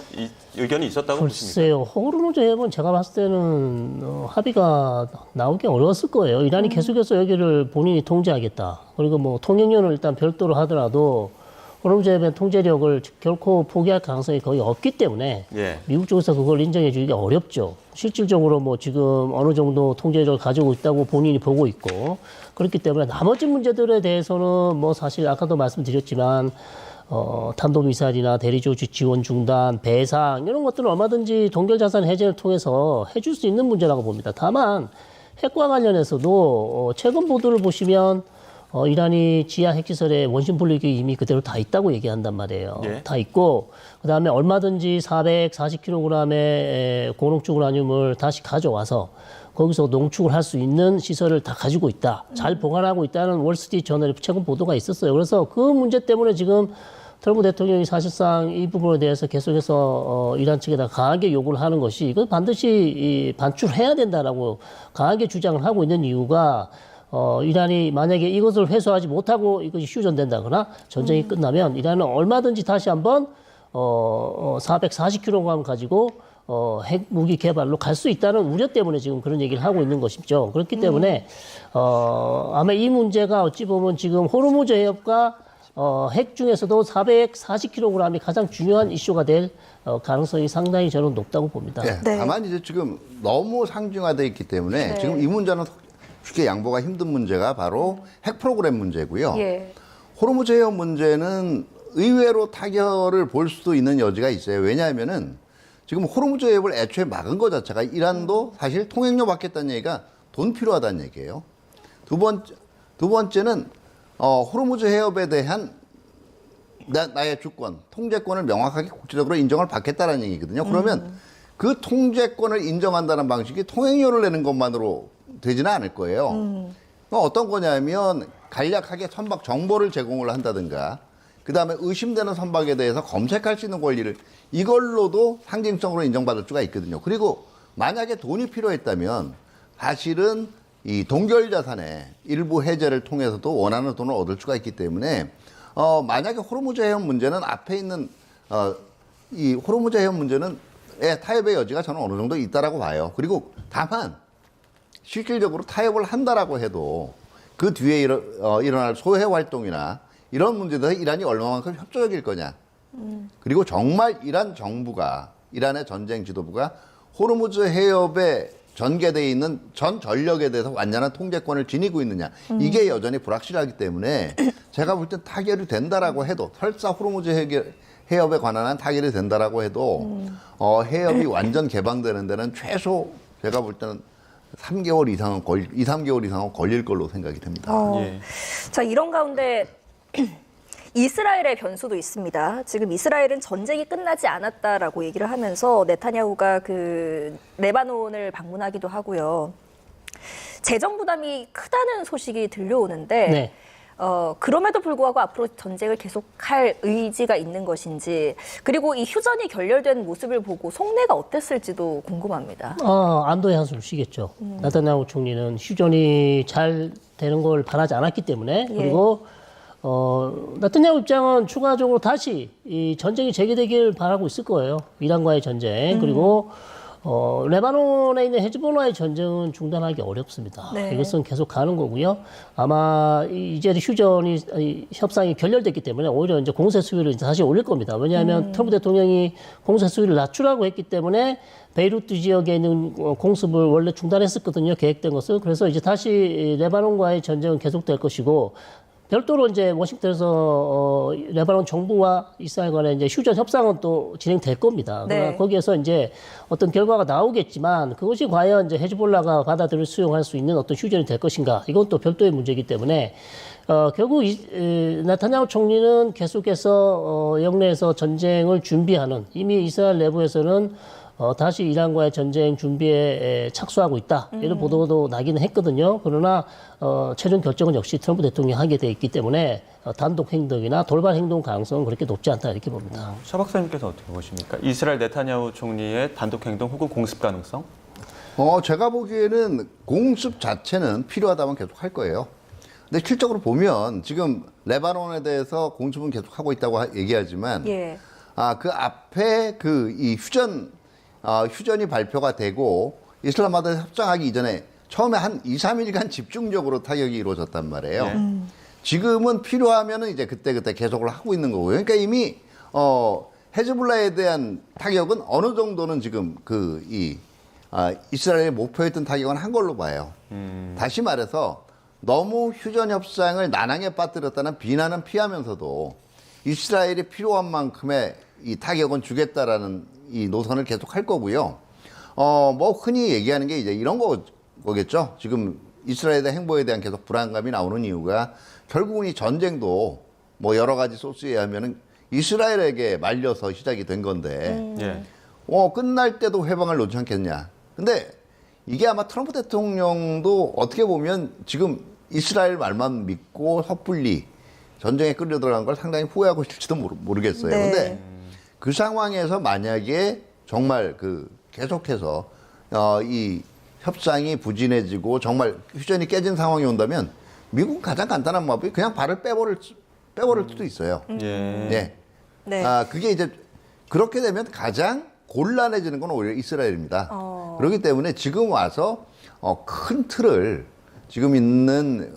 의견이 있었다고 보십니까? 글쎄요. 호르무즈 해협은 제가 봤을 때는 합의가 나오기 어려웠을 거예요. 이란이 계속해서 여기를 본인이 통제하겠다. 그리고 뭐 통행료는 일단 별도로 하더라도 호르무즈 해협의 통제력을 결코 포기할 가능성이 거의 없기 때문에 미국 쪽에서 그걸 인정해 주기가 어렵죠. 실질적으로 뭐 지금 어느 정도 통제력을 가지고 있다고 본인이 보고 있고 그렇기 때문에 나머지 문제들에 대해서는 뭐 사실 아까도 말씀드렸지만 탄도미사일이나 대리조주 지원 중단, 배상 이런 것들은 얼마든지 동결자산 해제를 통해서 해줄 수 있는 문제라고 봅니다. 다만 핵과 관련해서도 최근 보도를 보시면 이란이 지하 핵시설에 원심 분리기 이미 그대로 다 있다고 얘기한단 말이에요. 다 있고 그다음에 얼마든지 440kg의 고농축 우라늄을 다시 가져와서 거기서 농축을 할 수 있는 시설을 다 가지고 있다. 잘 보관하고 있다는 월스트리트 저널의 최근 보도가 있었어요. 그래서 그 문제 때문에 지금 트럼프 대통령이 사실상 이 부분에 대해서 계속해서 이란 측에다 강하게 요구를 하는 것이 이건 반드시 반출해야 된다라고 강하게 주장을 하고 있는 이유가 이란이 만약에 이것을 회수하지 못하고 이것이 휴전된다거나 전쟁이 끝나면 이란은 얼마든지 다시 한번 440kg 가지고 핵무기 개발로 갈 수 있다는 우려 때문에 지금 그런 얘기를 하고 있는 것이죠. 그렇기 때문에 아마 이 문제가 어찌 보면 지금 호르무즈 해협과 핵 중에서도 440kg이 가장 중요한 이슈가 될 가능성이 상당히 저는 높다고 봅니다. 다만 이제 지금 너무 상징화되어 있기 때문에 지금 이 문제는 쉽게 양보가 힘든 문제가 바로 핵 프로그램 문제고요. 호르무즈 해협 문제는 의외로 타결을 볼 수도 있는 여지가 있어요. 왜냐하면은 지금 호르무즈 해협을 애초에 막은 것 자체가 이란도 사실 통행료 받겠다는 얘기가 돈 필요하다는 얘기예요. 두 번째는 호르무즈 해협에 대한 나의 주권, 통제권을 명확하게 국제적으로 인정을 받겠다는 얘기거든요. 그러면 그 통제권을 인정한다는 방식이 통행료를 내는 것만으로 되지는 않을 거예요. 어떤 거냐면 간략하게 선박 정보를 제공을 한다든가 그다음에 의심되는 선박에 대해서 검색할 수 있는 권리를 이걸로도 상징성으로 인정받을 수가 있거든요. 그리고 만약에 돈이 필요했다면 사실은 이 동결 자산의 일부 해제를 통해서도 원하는 돈을 얻을 수가 있기 때문에 만약에 호르무즈 해협 문제는 앞에 있는 이 호르무즈 해협 문제는 타협의 여지가 저는 어느 정도 있다라고 봐요. 그리고 다만 실질적으로 타협을 한다라고 해도 그 뒤에 일어날 소해 활동이나 이런 문제들에 이란이 얼마만큼 협조적일 거냐. 그리고 정말 이란 정부가 이란의 전쟁 지도부가 호르무즈 해협의 전개되어 있는 전 전력에 대해서 완전한 통제권을 지니고 있느냐. 이게 여전히 불확실하기 때문에 제가 볼 땐 타결이 된다라고 해도 설사 호르무즈 해협에 관한 한 타결이 된다라고 해도 해협이 완전 개방되는 데는 최소 제가 볼 때는 3개월 이상은 3개월 이상은 걸릴 걸로 생각이 됩니다. 예. 자, 이런 가운데 이스라엘의 변수도 있습니다. 지금 이스라엘은 전쟁이 끝나지 않았다라고 얘기를 하면서 네타냐후가 그 레바논을 방문하기도 하고요. 재정 부담이 크다는 소식이 들려오는데 네. 그럼에도 불구하고 앞으로 전쟁을 계속할 의지가 있는 것인지, 그리고 이 휴전이 결렬된 모습을 보고 속내가 어땠을지도 궁금합니다. 안도의 한숨을 쉬겠죠. 나타냐후 총리는 휴전이 잘 되는 걸 바라지 않았기 때문에, 그리고 나타냐후 입장은 추가적으로 다시 이 전쟁이 재개되길 바라고 있을 거예요. 이란과의 전쟁. 그리고 레바논에 있는 헤즈볼라의 전쟁은 중단하기 어렵습니다. 네. 이것은 계속 가는 거고요. 아마 이제 협상이 결렬됐기 때문에 오히려 이제 공세 수위를 다시 올릴 겁니다. 왜냐하면 트럼프 대통령이 공세 수위를 낮추라고 했기 때문에 베이루트 지역에 있는 공습을 원래 중단했었거든요. 계획된 것을. 그래서 이제 다시 레바논과의 전쟁은 계속될 것이고, 별도로 이제 워싱턴에서 레바논 정부와 이스라엘 간의 이제 휴전 협상은 또 진행될 겁니다. 그러나 네. 거기에서 이제 어떤 결과가 나오겠지만, 그것이 과연 이제 헤즈볼라가 받아들일 수용할 수 있는 어떤 휴전이 될 것인가, 이건 또 별도의 문제이기 때문에 결국 나타냐후 총리는 계속해서 영내에서 전쟁을 준비하는, 이미 이스라엘 내부에서는 다시 이란과의 전쟁 준비에 착수하고 있다, 이런 보도도 나기는 했거든요. 그러나 최종 결정은 역시 트럼프 대통령이 하게 돼 있기 때문에 단독 행동이나 돌발 행동 가능성은 그렇게 높지 않다, 이렇게 봅니다. 샤 박사님께서 어떻게 보십니까? 이스라엘 네타냐후 총리의 단독 행동 혹은 공습 가능성? 제가 보기에는 공습 자체는 필요하다면 계속 할 거예요. 근데 실적으로 보면 지금 레바논에 대해서 공습은 계속 하고 있다고 얘기하지만, 예. 그 앞에 이 휴전이 발표가 되고 이슬람마드 협상하기 이전에 처음에 한 2, 3일간 집중적으로 타격이 이루어졌단 말이에요. 지금은 필요하면은 이제 그때 계속을 하고 있는 거고요. 그러니까 이미 헤즈볼라에 대한 타격은 어느 정도는 지금 이스라엘의 목표했던 타격은 한 걸로 봐요. 다시 말해서 너무 휴전 협상을 난항에 빠뜨렸다는 비난은 피하면서도 이스라엘이 필요한 만큼의 이 타격은 주겠다라는 이 노선을 계속 할 거고요. 뭐 흔히 얘기하는 게 이제 이런 거겠죠. 지금 이스라엘의 행보에 대한 계속 불안감이 나오는 이유가 결국은 이 전쟁도 뭐 여러 가지 소스에 의하면은 이스라엘에게 말려서 시작이 된 건데, 끝날 때도 해방을 놓지 않겠냐. 근데 이게 아마 트럼프 대통령도 어떻게 보면 지금 이스라엘 말만 믿고 섣불리 전쟁에 끌려 들어간 걸 상당히 후회하고 있을지도 모르겠어요. 네. 근데 그 상황에서 만약에 정말 계속해서 이 협상이 부진해지고 정말 휴전이 깨진 상황이 온다면 미국은 가장 간단한 방법이 그냥 발을 빼버릴 수도 있어요. 네. 네. 그게 이제 그렇게 되면 가장 곤란해지는 건 오히려 이스라엘입니다. 그렇기 때문에 지금 와서 큰 틀을, 지금 있는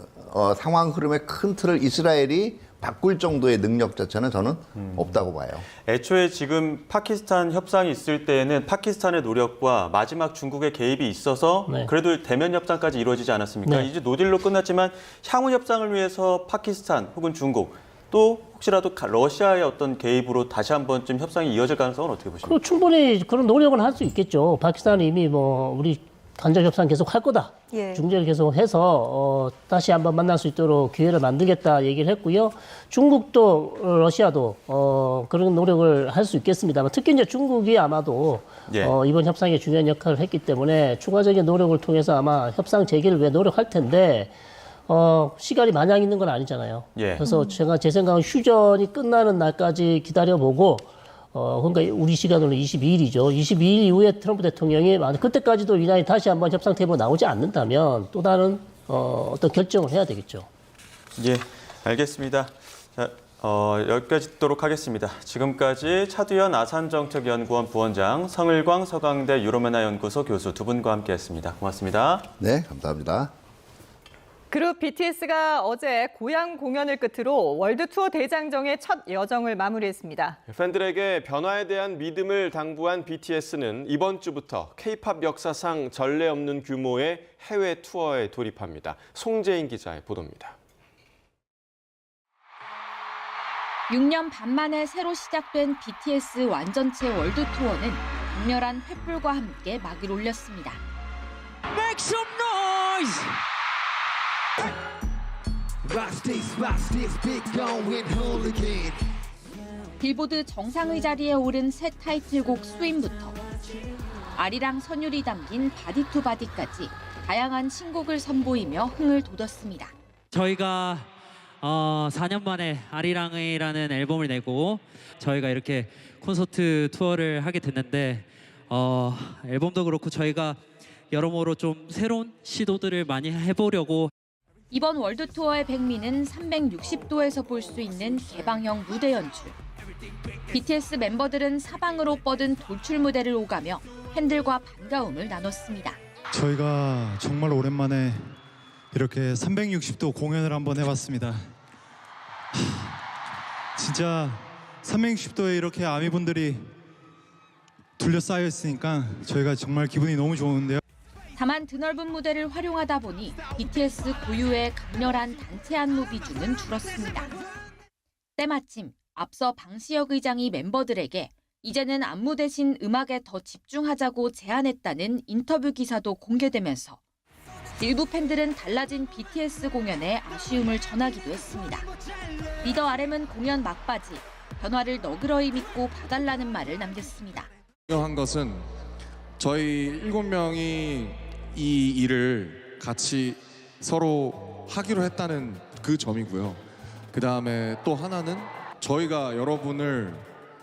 상황 흐름의 큰 틀을 이스라엘이 바꿀 정도의 능력 자체는 저는 없다고 봐요. 애초에 지금 파키스탄 협상이 있을 때에는 파키스탄의 노력과 마지막 중국의 개입이 있어서 그래도 대면 협상까지 이루어지지 않았습니까? 이제 노딜로 끝났지만 향후 협상을 위해서 파키스탄 혹은 중국, 또 혹시라도 러시아의 어떤 개입으로 다시 한 번쯤 협상이 이어질 가능성은 어떻게 보십니까? 충분히 그런 노력은 할 수 있겠죠. 파키스탄은 이미 우리 간접 협상 계속 할 거다. 예. 중재를 계속 해서 다시 한번 만날 수 있도록 기회를 만들겠다 얘기를 했고요. 중국도 러시아도 그런 노력을 할 수 있겠습니다만, 특히 이제 중국이 아마도 이번 협상에 중요한 역할을 했기 때문에 추가적인 노력을 통해서 아마 협상 재개를 위해 노력할 텐데, 시간이 마냥 있는 건 아니잖아요. 그래서 제 생각은 휴전이 끝나는 날까지 기다려보고, 그러니까 우리 시간으로 22일이죠. 22일 이후에 트럼프 대통령이 그때까지도 이란이 다시 한번 협상 테이블에 나오지 않는다면 또 다른 어떤 결정을 해야 되겠죠. 예, 알겠습니다. 자, 여기까지 듣도록 하겠습니다. 지금까지 차두현 아산정책연구원 부원장, 성일광 서강대 유로메나 연구소 교수 두 분과 함께했습니다. 고맙습니다. 네, 감사합니다. 그룹 BTS가 어제 고향 공연을 끝으로 월드 투어 대장정의 첫 여정을 마무리했습니다. 팬들에게 변화에 대한 믿음을 당부한 BTS는 이번 주부터 K-팝 역사상 전례 없는 규모의 해외 투어에 돌입합니다. 송재인 기자의 보도입니다. 6년 반 만에 새로 시작된 BTS 완전체 월드 투어는 강렬한 횃불과 함께 막을 올렸습니다. Make some noise! 빌보드 정상의 자리에 오른 새 타이틀곡 스윙부터 아리랑 선율이 담긴 바디 투 바디까지 다양한 신곡을 선보이며 흥을 돋웠습니다. 저희가 4년 만에 아리랑이라는 앨범을 내고 저희가 이렇게 콘서트 투어를 하게 됐는데 앨범도 그렇고 저희가 여러모로 좀 새로운 시도들을 많이 해보려고. 이번 월드 투어의 백미는 360도에서 볼 수 있는 개방형 무대 연출. BTS 멤버들은 사방으로 뻗은 돌출 무대를 오가며 팬들과 반가움을 나눴습니다. 저희가 정말 오랜만에 이렇게 360도 공연을 한번 해봤습니다. 진짜 360도에 이렇게 아미분들이 둘러싸여 있으니까 저희가 정말 기분이 너무 좋은데요. 다만 드넓은 무대를 활용하다 보니 BTS 고유의 강렬한 단체 안무 비중은 줄었습니다. 때마침 앞서 방시혁 의장이 멤버들에게 이제는 안무 대신 음악에 더 집중하자고 제안했다는 인터뷰 기사도 공개되면서 일부 팬들은 달라진 BTS 공연에 아쉬움을 전하기도 했습니다. 리더 RM은 공연 막바지 변화를 너그러이 믿고 봐달라는 말을 남겼습니다. 중요한 것은 저희 7명이 이 일을 같이 서로 하기로 했다는 그 점이고요. 그 다음에 또 하나는 저희가 여러분을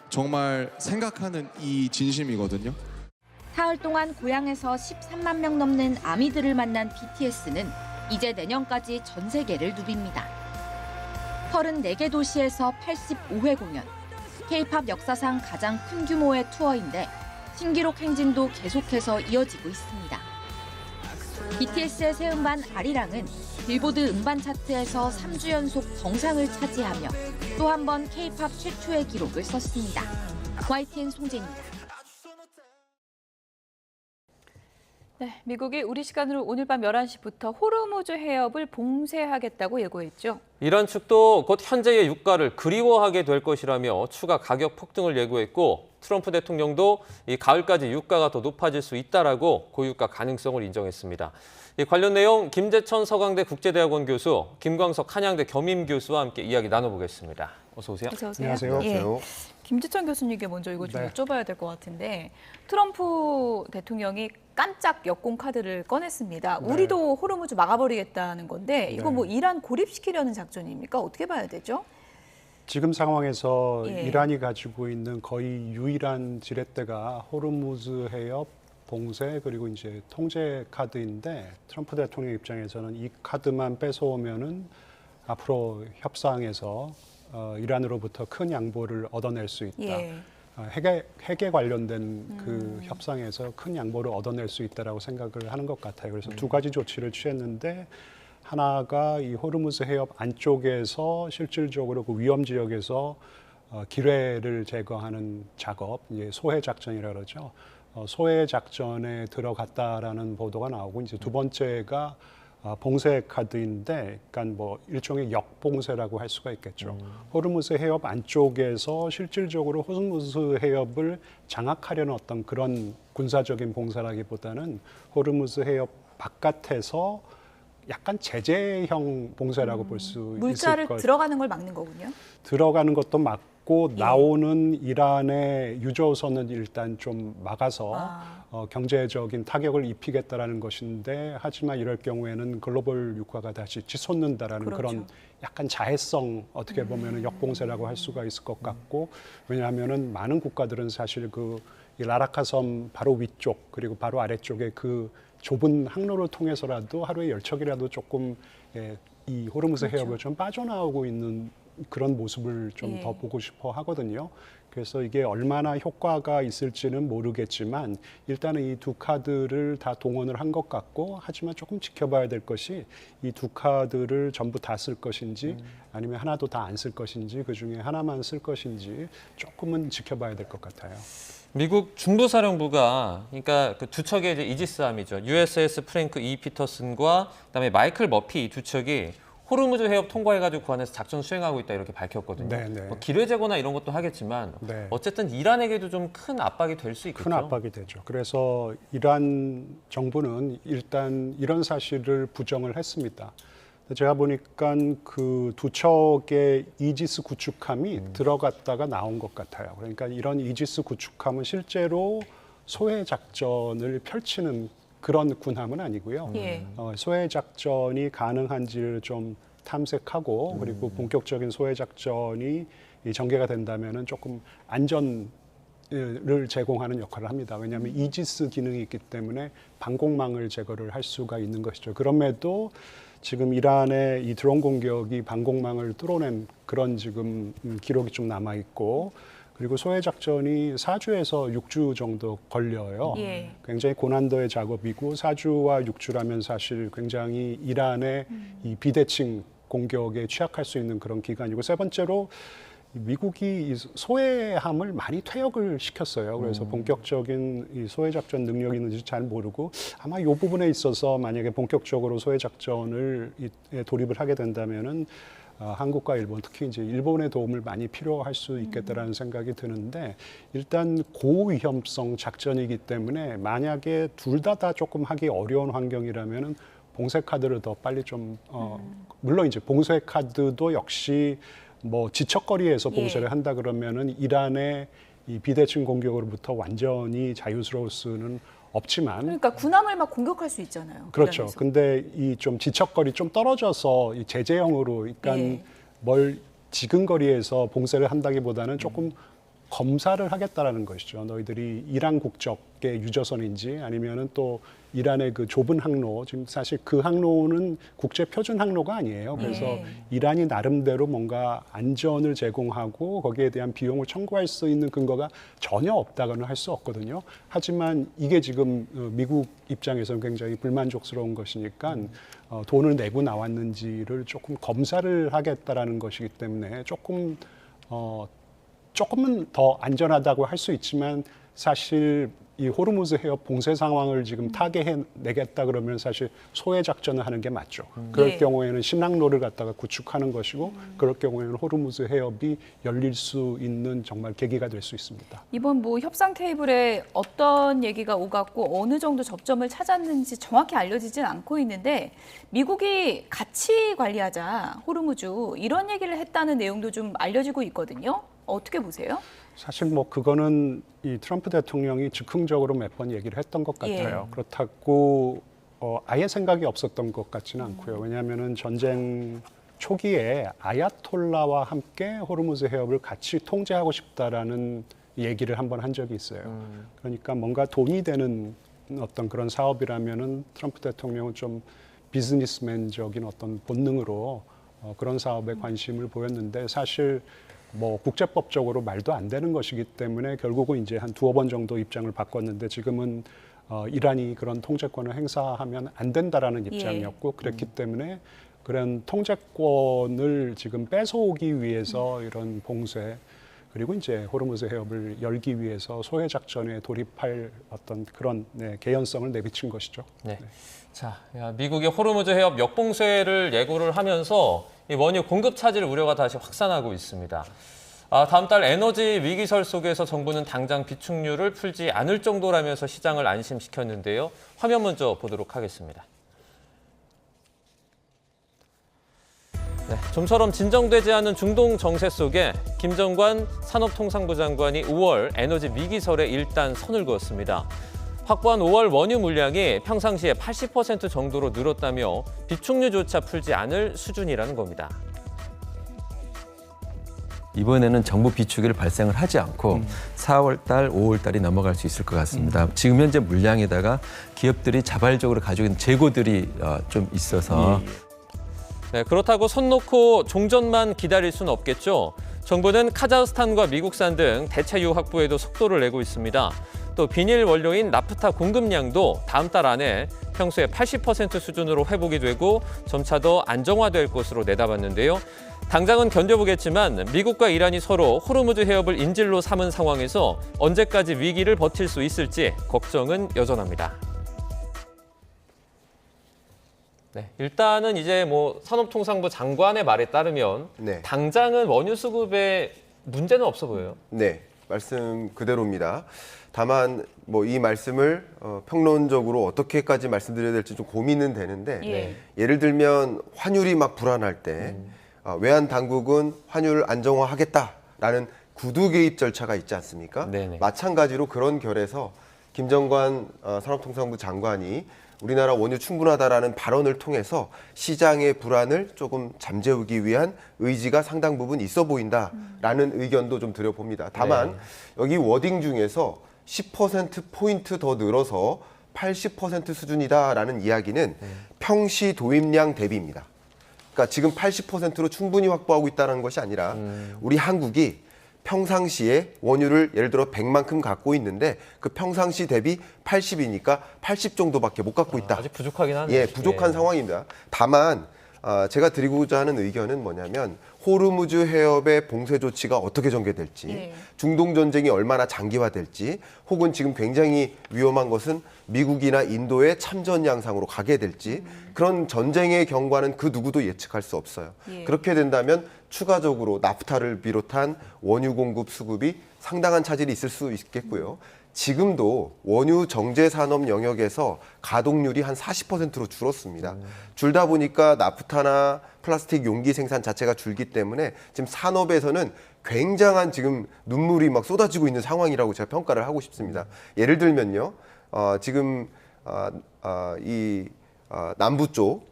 정말 생각하는 이 진심이거든요. 사흘 동안 고향에서 13만 명 넘는 아미들을 만난 BTS는 이제 내년까지 전 세계를 누빕니다. 34개 도시에서 85회 공연, K-팝 역사상 가장 큰 규모의 투어인데 신기록 행진도 계속해서 이어지고 있습니다. BTS의 새 음반 아리랑은 빌보드 음반 차트에서 3주 연속 정상을 차지하며 또 한 번 K-팝 최초의 기록을 썼습니다. YTN 송재입니다. 네, 미국이 우리 시간으로 오늘 밤 11시부터 호르무즈 해협을 봉쇄하겠다고 예고했죠. 이란 측도 곧 현재의 유가를 그리워하게 될 것이라며 추가 가격 폭등을 예고했고 트럼프 대통령도 이 가을까지 유가가 더 높아질 수 있다라고 고유가 가능성을 인정했습니다. 이 관련 내용 김재천 서강대 국제대학원 교수, 김광석 한양대 겸임 교수와 함께 이야기 나눠보겠습니다. 어서 오세요. 어서 오세요. 안녕하세요. 예. 김재천 교수님께 먼저 이거 좀 네. 여쭤봐야 될 것 같은데 트럼프 대통령이 깜짝 역공 카드를 꺼냈습니다. 네. 우리도 호르무즈 막아버리겠다는 건데 이거 네. 뭐 이란 고립시키려는 작전입니까? 어떻게 봐야 되죠? 지금 상황에서 예. 이란이 가지고 있는 거의 유일한 지렛대가 호르무즈 해협 봉쇄 그리고 이제 통제 카드인데 트럼프 대통령 입장에서는 이 카드만 뺏어오면은 앞으로 협상에서 이란으로부터 큰 양보를 얻어낼 수 있다. 예. 핵에 관련된 그 협상에서 큰 양보를 얻어낼 수 있다라고 생각을 하는 것 같아요. 그래서 두 가지 조치를 취했는데 하나가 이 호르무즈 해협 안쪽에서 실질적으로 그 위험 지역에서 기뢰를 제거하는 작업, 이제 소해 작전이라 그러죠. 소해 작전에 들어갔다라는 보도가 나오고 이제 두 번째가 봉쇄 카드인데, 그러니까 뭐 일종의 역봉쇄라고 할 수가 있겠죠. 호르무즈 해협 안쪽에서 실질적으로 호르무즈 해협을 장악하려는 어떤 그런 군사적인 봉쇄라기보다는 호르무즈 해협 바깥에서 약간 제재형 봉쇄라고 볼 수 있을 거예요. 물자를 들어가는 걸 막는 거군요. 들어가는 것도 막고 나오는 이란의 유조선은 일단 좀 막아서 경제적인 타격을 입히겠다라는 것인데, 하지만 이럴 경우에는 글로벌 유가가 다시 치솟는다라는 그렇죠. 그런 약간 자해성, 어떻게 보면 역봉쇄라고 할 수가 있을 것 같고, 왜냐하면은 많은 국가들은 사실 이 라라카 섬 바로 위쪽 그리고 바로 아래쪽에 그 좁은 항로를 통해서라도 하루에 10척이라도 조금 이 호르무즈 그렇죠. 해협을 좀 빠져나오고 있는 그런 모습을 좀 더 보고 싶어 하거든요. 그래서 이게 얼마나 효과가 있을지는 모르겠지만 일단은 이 두 카드를 다 동원을 한 것 같고, 하지만 조금 지켜봐야 될 것이 이 두 카드를 전부 다 쓸 것인지 아니면 하나도 다 안 쓸 것인지 그중에 하나만 쓸 것인지 조금은 지켜봐야 될 것 같아요. 미국 중부사령부가 그러니까 그 두 척의 이제 이지스함이죠. USS 프랭크 E. 피터슨과 그다음에 마이클 머피 이 두 척이 호르무즈 해협 통과해가지고 그 안에서 작전 수행하고 있다 이렇게 밝혔거든요. 네네. 뭐 기뢰 제거나 이런 것도 하겠지만 네. 어쨌든 이란에게도 좀 큰 압박이 될 수 있겠죠. 큰 압박이 되죠. 그래서 이란 정부는 일단 이런 사실을 부정을 했습니다. 제가 보니까 그 두 척의 이지스 구축함이 들어갔다가 나온 것 같아요. 그러니까 이런 이지스 구축함은 실제로 소해 작전을 펼치는 그런 군함은 아니고요. 예. 소해 작전이 가능한지를 좀 탐색하고 그리고 본격적인 소해 작전이 전개가 된다면은 조금 안전을 제공하는 역할을 합니다. 왜냐하면 이지스 기능이 있기 때문에 방공망을 제거를 할 수가 있는 것이죠. 그럼에도 지금 이란의 이 드론 공격이 방공망을 뚫어낸 그런 지금 기록이 좀 남아 있고, 그리고 소해 작전이 4주에서 6주 정도 걸려요. 예. 굉장히 고난도의 작업이고 4주와 6주라면 사실 굉장히 이란의 이 비대칭 공격에 취약할 수 있는 그런 기간이고, 세 번째로 미국이 이 소해함을 많이 퇴역을 시켰어요. 그래서 본격적인 이 소해 작전 능력이 있는지 잘 모르고, 아마 이 부분에 있어서 만약에 본격적으로 소해 작전을 돌입을 하게 된다면은 한국과 일본, 특히 이제 일본의 도움을 많이 필요할 수 있겠다라는 생각이 드는데, 일단 고위험성 작전이기 때문에 만약에 둘 다 조금 하기 어려운 환경이라면은 봉쇄 카드를 더 빨리 좀 물론 이제 봉쇄 카드도 역시 뭐 지척거리에서 봉쇄를 한다 그러면은 이란의 이 비대칭 공격으로부터 완전히 자유스러울 수는 없지만, 그러니까 군함을 막 공격할 수 있잖아요. 그렇죠. 이란에서. 근데 이 좀 지척거리 좀 떨어져서 이 제재형으로, 그러니까 예. 뭘 지근거리에서 봉쇄를 한다기보다는 조금 검사를 하겠다라는 것이죠. 너희들이 이란 국적의 유저선인지 아니면은 또 이란의 그 좁은 항로, 지금 사실 그 항로는 국제 표준 항로가 아니에요. 그래서 이란이 나름대로 뭔가 안전을 제공하고 거기에 대한 비용을 청구할 수 있는 근거가 전혀 없다고는 할 수 없거든요. 하지만 이게 지금 미국 입장에서는 굉장히 불만족스러운 것이니까 돈을 내고 나왔는지를 조금 검사를 하겠다라는 것이기 때문에 조금은 더 안전하다고 할 수 있지만, 사실 이 호르무즈 해협 봉쇄 상황을 지금 타개해내겠다 그러면 사실 소해 작전을 하는 게 맞죠. 그럴 경우에는 신항로를 갖다가 구축하는 것이고, 그럴 경우에는 호르무즈 해협이 열릴 수 있는 정말 계기가 될 수 있습니다. 이번 뭐 협상 테이블에 어떤 얘기가 오갔고 어느 정도 접점을 찾았는지 정확히 알려지진 않고 있는데, 미국이 같이 관리하자 호르무즈 이런 얘기를 했다는 내용도 좀 알려지고 있거든요. 어떻게 보세요? 사실 뭐 그거는 이 트럼프 대통령이 즉흥적으로 몇 번 얘기를 했던 것 같아요. 그렇다고 아예 생각이 없었던 것 같지는 않고요. 왜냐하면은 전쟁 초기에 아야톨라와 함께 호르무즈 해협을 같이 통제하고 싶다라는 얘기를 한번 한 적이 있어요. 그러니까 뭔가 돈이 되는 어떤 그런 사업이라면은 트럼프 대통령은 좀 비즈니스맨적인 어떤 본능으로 그런 사업에 관심을 보였는데, 사실 뭐 국제법적으로 말도 안 되는 것이기 때문에 결국은 이제 한 두어 번 정도 입장을 바꿨는데, 지금은 이란이 그런 통제권을 행사하면 안 된다라는 입장이었고, 그랬기 때문에 그런 통제권을 지금 뺏어오기 위해서 이런 봉쇄, 그리고 이제 호르무즈 해협을 열기 위해서 소해 작전에 돌입할 어떤 그런 개연성을 내비친 것이죠. 네. 자, 미국의 호르무즈 해협 역봉쇄를 예고를 하면서 이 원유 공급 차질 우려가 다시 확산하고 있습니다. 다음 달 에너지 위기설 속에서 정부는 당장 비축유를 풀지 않을 정도라면서 시장을 안심시켰는데요. 화면 먼저 보도록 하겠습니다. 네, 좀처럼 진정되지 않은 중동 정세 속에 김정관 산업통상부 장관이 5월 에너지 위기설에 일단 선을 그었습니다. 확보한 5월 원유 물량이 평상시에 80% 정도로 늘었다며 비축유조차 풀지 않을 수준이라는 겁니다. 이번에는 정부 비축유를 발생을 하지 않고 4월 달, 5월 달이 넘어갈 수 있을 것 같습니다. 지금 현재 물량에다가 기업들이 자발적으로 가지고 있는 재고들이 좀 있어서 네, 그렇다고 손 놓고 종전만 기다릴 수는 없겠죠. 정부는 카자흐스탄과 미국산 등 대체유 확보에도 속도를 내고 있습니다. 또 비닐 원료인 나프타 공급량도 다음 달 안에 평소의 80% 수준으로 회복이 되고 점차 더 안정화될 것으로 내다봤는데요. 당장은 견뎌보겠지만 미국과 이란이 서로 호르무즈 해협을 인질로 삼은 상황에서 언제까지 위기를 버틸 수 있을지 걱정은 여전합니다. 네, 일단은 이제 뭐 산업통상부 장관의 말에 따르면 당장은 원유 수급에 문제는 없어 보여요. 네, 말씀 그대로입니다. 다만 뭐 이 말씀을 평론적으로 어떻게까지 말씀드려야 될지 좀 고민은 되는데 예를 들면 환율이 막 불안할 때 외환 당국은 환율을 안정화하겠다라는 구두 개입 절차가 있지 않습니까? 마찬가지로 그런 결에서 김정관 산업통상부 장관이 우리나라 원유 충분하다라는 발언을 통해서 시장의 불안을 조금 잠재우기 위한 의지가 상당 부분 있어 보인다라는 의견도 좀 드려봅니다. 다만 여기 워딩 중에서 10%포인트 더 늘어서 80% 수준이다라는 이야기는 평시 도입량 대비입니다. 그러니까 지금 80%로 충분히 확보하고 있다는 것이 아니라 우리 한국이 평상시에 원유를 예를 들어 100만큼 갖고 있는데 그 평상시 대비 80이니까 80 정도밖에 못 갖고 있다. 아직 부족하긴 하네요. 예, 부족한 상황입니다. 다만 제가 드리고자 하는 의견은 뭐냐면 호르무즈 해협의 봉쇄 조치가 어떻게 전개될지, 중동 전쟁이 얼마나 장기화될지, 혹은 지금 굉장히 위험한 것은 미국이나 인도의 참전 양상으로 가게 될지 그런 전쟁의 경과는 그 누구도 예측할 수 없어요. 그렇게 된다면 추가적으로 나프타를 비롯한 원유 공급 수급이 상당한 차질이 있을 수 있겠고요. 지금도 원유 정제 산업 영역에서 가동률이 한 40%로 줄었습니다. 줄다 보니까 나프타나 플라스틱 용기 생산 자체가 줄기 때문에 지금 산업에서는 굉장한 지금 눈물이 막 쏟아지고 있는 상황이라고 제가 평가를 하고 싶습니다. 예를 들면요, 지금 이 남부 쪽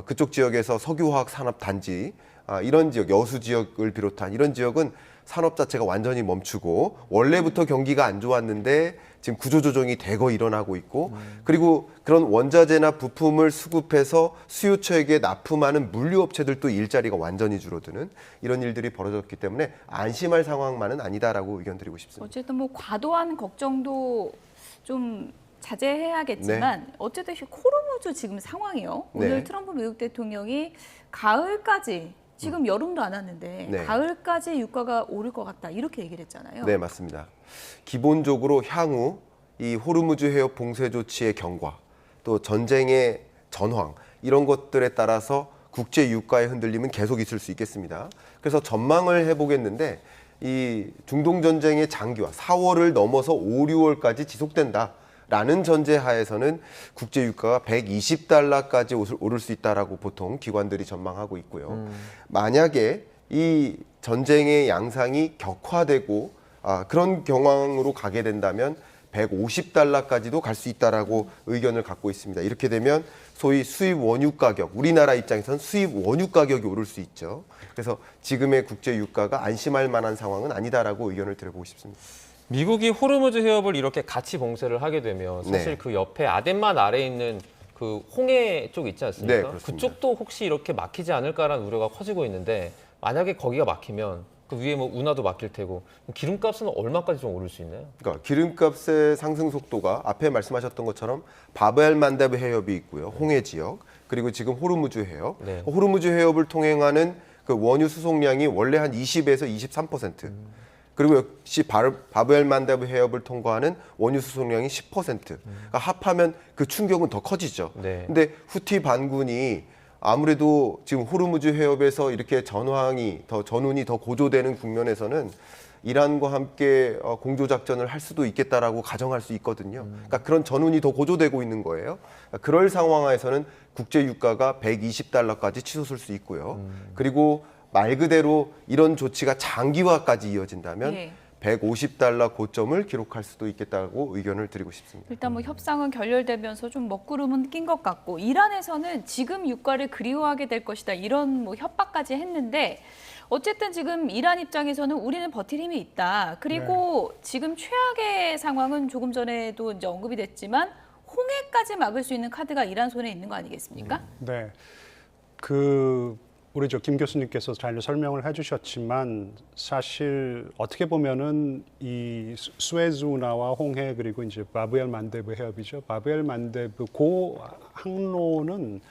그쪽 지역에서 석유화학 산업 단지 이런 지역, 여수 지역을 비롯한 이런 지역은 산업 자체가 완전히 멈추고 원래부터 경기가 안 좋았는데 지금 구조조정이 대거 일어나고 있고 그리고 그런 원자재나 부품을 수급해서 수요처에게 납품하는 물류업체들도 일자리가 완전히 줄어드는 이런 일들이 벌어졌기 때문에 안심할 상황만은 아니다라고 의견 드리고 싶습니다. 어쨌든 뭐 과도한 걱정도 좀 자제해야겠지만 어쨌든 호르무즈 지금 상황이요. 오늘 트럼프 미국 대통령이 가을까지 지금 여름도 안 왔는데 가을까지 유가가 오를 것 같다 이렇게 얘기를 했잖아요. 네, 맞습니다. 기본적으로 향후 이 호르무즈 해협 봉쇄 조치의 경과, 또 전쟁의 전황 이런 것들에 따라서 국제 유가의 흔들림은 계속 있을 수 있겠습니다. 그래서 전망을 해보겠는데 이 중동 전쟁의 장기화, 4월을 넘어서 5, 6월까지 지속된다. 라는 전제하에서는 국제 유가가 120달러까지 오를 수 있다라고 보통 기관들이 전망하고 있고요. 만약에 이 전쟁의 양상이 격화되고 그런 경황으로 가게 된다면 150달러까지도 갈 수 있다라고 의견을 갖고 있습니다. 이렇게 되면 소위 수입 원유 가격, 우리나라 입장에서는 수입 원유 가격이 오를 수 있죠. 그래서 지금의 국제 유가가 안심할 만한 상황은 아니다라고 의견을 드려보고 싶습니다. 미국이 호르무즈 해협을 이렇게 같이 봉쇄를 하게 되면 사실 그 옆에 아덴만 아래에 있는 그 홍해 쪽 있지 않습니까? 그쪽도 혹시 이렇게 막히지 않을까라는 우려가 커지고 있는데 만약에 거기가 막히면 그 위에 뭐 운하도 막힐 테고 기름값은 얼마까지 좀 오를 수 있나요? 그러니까 기름값의 상승 속도가 앞에 말씀하셨던 것처럼 바브엘만데브 해협이 있고요. 홍해 지역 그리고 지금 호르무즈 해협. 호르무즈 해협을 통행하는 그 원유 수송량이 원래 한 20에서 23%. 그리고 역시 바브엘만데브 해협을 통과하는 원유 수송량이 10%. 그러니까 합하면 그 충격은 더 커지죠. 근데 후티 반군이 아무래도 지금 호르무즈 해협에서 이렇게 전운이 더 고조되는 국면에서는 이란과 함께 공조 작전을 할 수도 있겠다라고 가정할 수 있거든요. 그러니까 그런 전운이 더 고조되고 있는 거예요. 그러니까 그럴 상황에서는 국제 유가가 120달러까지 치솟을 수 있고요. 그리고 말 그대로 이런 조치가 장기화까지 이어진다면 150달러 고점을 기록할 수도 있겠다고 의견을 드리고 싶습니다. 일단 뭐 협상은 결렬되면서 좀 먹구름은 낀 것 같고 이란에서는 지금 유가를 그리워하게 될 것이다 이런 뭐 협박까지 했는데 어쨌든 지금 이란 입장에서는 우리는 버틸 힘이 있다. 그리고 지금 최악의 상황은 조금 전에도 이제 언급이 됐지만 홍해까지 막을 수 있는 카드가 이란 손에 있는 거 아니겠습니까? 네. 우리 김 교수님께서 잘 설명을 해주셨지만 사실 어떻게 보면은 이 수에즈 운하와 홍해 그리고 이제 바브엘 만데브 해협이죠. 바브엘 만데브 그 항로는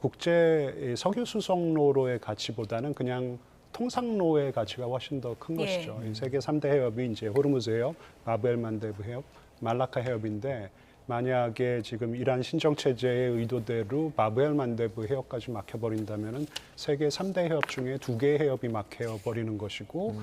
국제 석유 수송로로의 가치보다는 그냥 통상로의 가치가 훨씬 더 큰 것이죠. 이 세계 3대 해협이 이제 호르무즈 해협, 바브엘 만데브 해협, 말라카 해협인데 만약에 지금 이란 신정 체제의 의도대로 바브엘 만데브 해협까지 막혀버린다면은 세계 3대 해협 중에 2개의 해협이 막혀버리는 것이고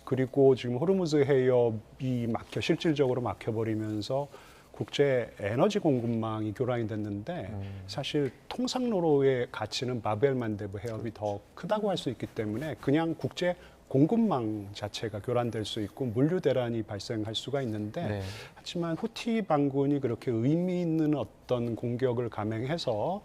그리고 지금 호르무즈 해협이 실질적으로 막혀버리면서 국제 에너지 공급망이 교란이 됐는데 사실 통상로로의 가치는 바벨 만데브 해협이 더 크다고 할 수 있기 때문에 그냥 국제 공급망 자체가 교란될 수 있고 물류 대란이 발생할 수가 있는데 하지만 후티 반군이 그렇게 의미 있는 어떤 공격을 감행해서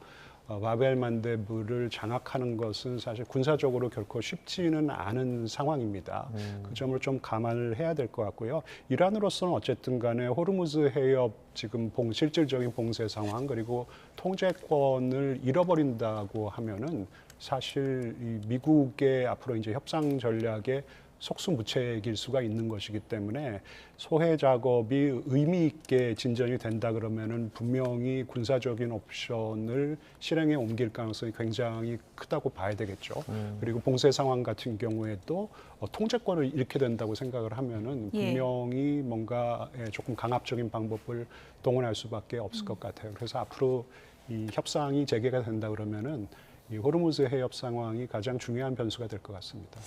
바벨 만데브를 장악하는 것은 사실 군사적으로 결코 쉽지는 않은 상황입니다. 그 점을 좀 감안을 해야 될 것 같고요. 이란으로서는 어쨌든 간에 호르무즈 해협 지금 실질적인 봉쇄 상황 그리고 통제권을 잃어버린다고 하면은 사실 이 미국의 앞으로 이제 협상 전략에 속수무책일 수가 있는 것이기 때문에 소해 작업이 의미 있게 진전이 된다 그러면은 분명히 군사적인 옵션을 실행에 옮길 가능성이 굉장히 크다고 봐야 되겠죠. 그리고 봉쇄 상황 같은 경우에도 통제권을 잃게 된다고 생각을 하면은 분명히 뭔가 조금 강압적인 방법을 동원할 수밖에 없을 것 같아요. 그래서 앞으로 이 협상이 재개가 된다 그러면은 이 호르무즈 해협 상황이 가장 중요한 변수가 될 것 같습니다.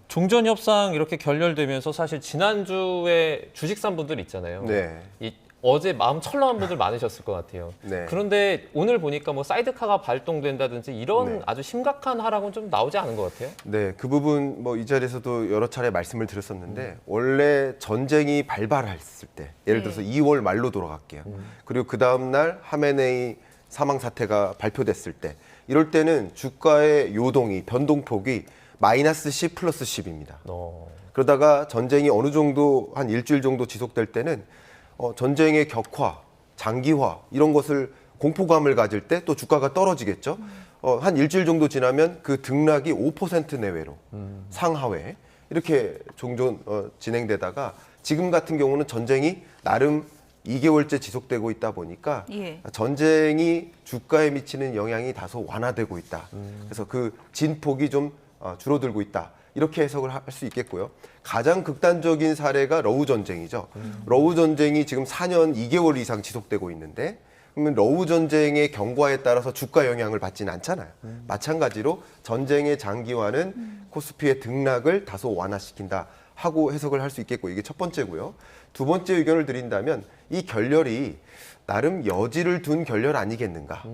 종전 협상 이렇게 결렬되면서 사실 지난주에 주식 산 분들 있잖아요. 어제 마음 철렁한 분들 많으셨을 것 같아요. 그런데 오늘 보니까 뭐 사이드카가 발동된다든지 이런 아주 심각한 하락은 좀 나오지 않은 것 같아요. 네, 그 부분 뭐 이 자리에서도 여러 차례 말씀을 드렸었는데 원래 전쟁이 발발했을 때 예를 들어서 2월 말로 돌아갈게요. 그리고 그 다음 날 하메네이 사망 사태가 발표됐을 때 이럴 때는 주가의 요동이 변동폭이 마이너스 10 플러스 10입니다. 그러다가 전쟁이 어느 정도 한 일주일 정도 지속될 때는 전쟁의 격화, 장기화 이런 것을 공포감을 가질 때 또 주가가 떨어지겠죠. 한 일주일 정도 지나면 그 등락이 5% 내외로 상하회 이렇게 종종 진행되다가 지금 같은 경우는 전쟁이 나름 2개월째 지속되고 있다 보니까 전쟁이 주가에 미치는 영향이 다소 완화되고 있다. 그래서 그 진폭이 좀 줄어들고 있다. 이렇게 해석을 할 수 있겠고요. 가장 극단적인 사례가 러우 전쟁이죠. 러우 전쟁이 지금 4년 2개월 이상 지속되고 있는데 그러면 러우 전쟁의 경과에 따라서 주가 영향을 받지는 않잖아요. 마찬가지로 전쟁의 장기화는 코스피의 등락을 다소 완화시킨다 하고 해석을 할 수 있겠고 이게 첫 번째고요. 두 번째 의견을 드린다면 이 결렬이 나름 여지를 둔 결렬 아니겠는가.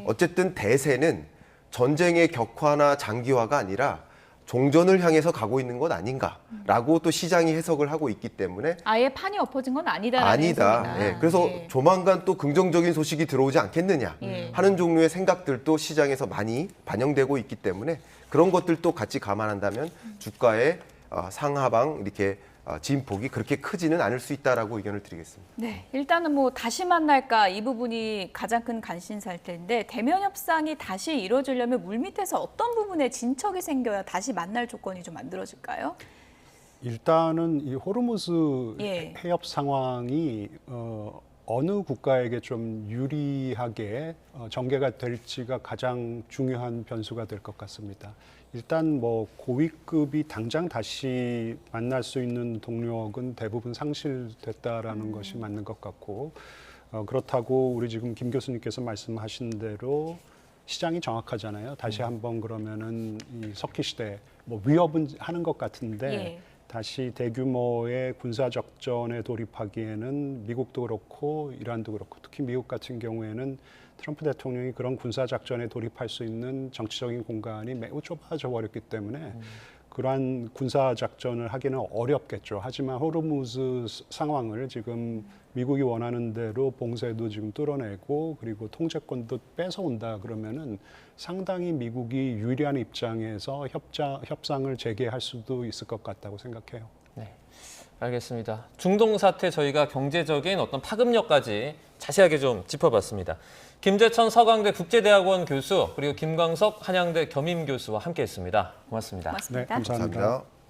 어쨌든 대세는 전쟁의 격화나 장기화가 아니라 종전을 향해서 가고 있는 것 아닌가라고 또 시장이 해석을 하고 있기 때문에 아예 판이 엎어진 건 아니다. 그래서 조만간 또 긍정적인 소식이 들어오지 않겠느냐 하는 종류의 생각들도 시장에서 많이 반영되고 있기 때문에 그런 것들도 같이 감안한다면 주가의 상하방 이렇게 진폭이 그렇게 크지는 않을 수 있다라고 의견을 드리겠습니다. 네, 일단은 뭐 다시 만날까 이 부분이 가장 큰 관심사일 텐데 대면 협상이 다시 이루어지려면 물밑에서 어떤 부분에 진척이 생겨야 다시 만날 조건이 좀 만들어질까요? 일단은 이 호르무즈 해협 상황이 어느 국가에게 좀 유리하게 전개가 될지가 가장 중요한 변수가 될 것 같습니다. 일단 뭐 고위급이 당장 다시 만날 수 있는 동력은 대부분 상실됐다라는 것이 맞는 것 같고 그렇다고 우리 지금 김 교수님께서 말씀하신 대로 시장이 정확하잖아요. 다시 한번 그러면은 이 석기 시대 뭐 위협은 하는 것 같은데 다시 대규모의 군사 적전에 돌입하기에는 미국도 그렇고 이란도 그렇고 특히 미국 같은 경우에는 트럼프 대통령이 그런 군사 작전에 돌입할 수 있는 정치적인 공간이 매우 좁아져 버렸기 때문에 그러한 군사 작전을 하기는 어렵겠죠. 하지만 호르무즈 상황을 지금 미국이 원하는 대로 봉쇄도 지금 뚫어내고 그리고 통제권도 뺏어온다 그러면은 상당히 미국이 유리한 입장에서 협상을 재개할 수도 있을 것 같다고 생각해요. 네, 알겠습니다. 중동 사태 저희가 경제적인 어떤 파급력까지 자세하게 좀 짚어봤습니다. 김재천 서강대 국제대학원 교수 그리고 김광석 한양대 겸임교수와 함께했습니다. 고맙습니다. 고맙습니다. 네, 감사합니다.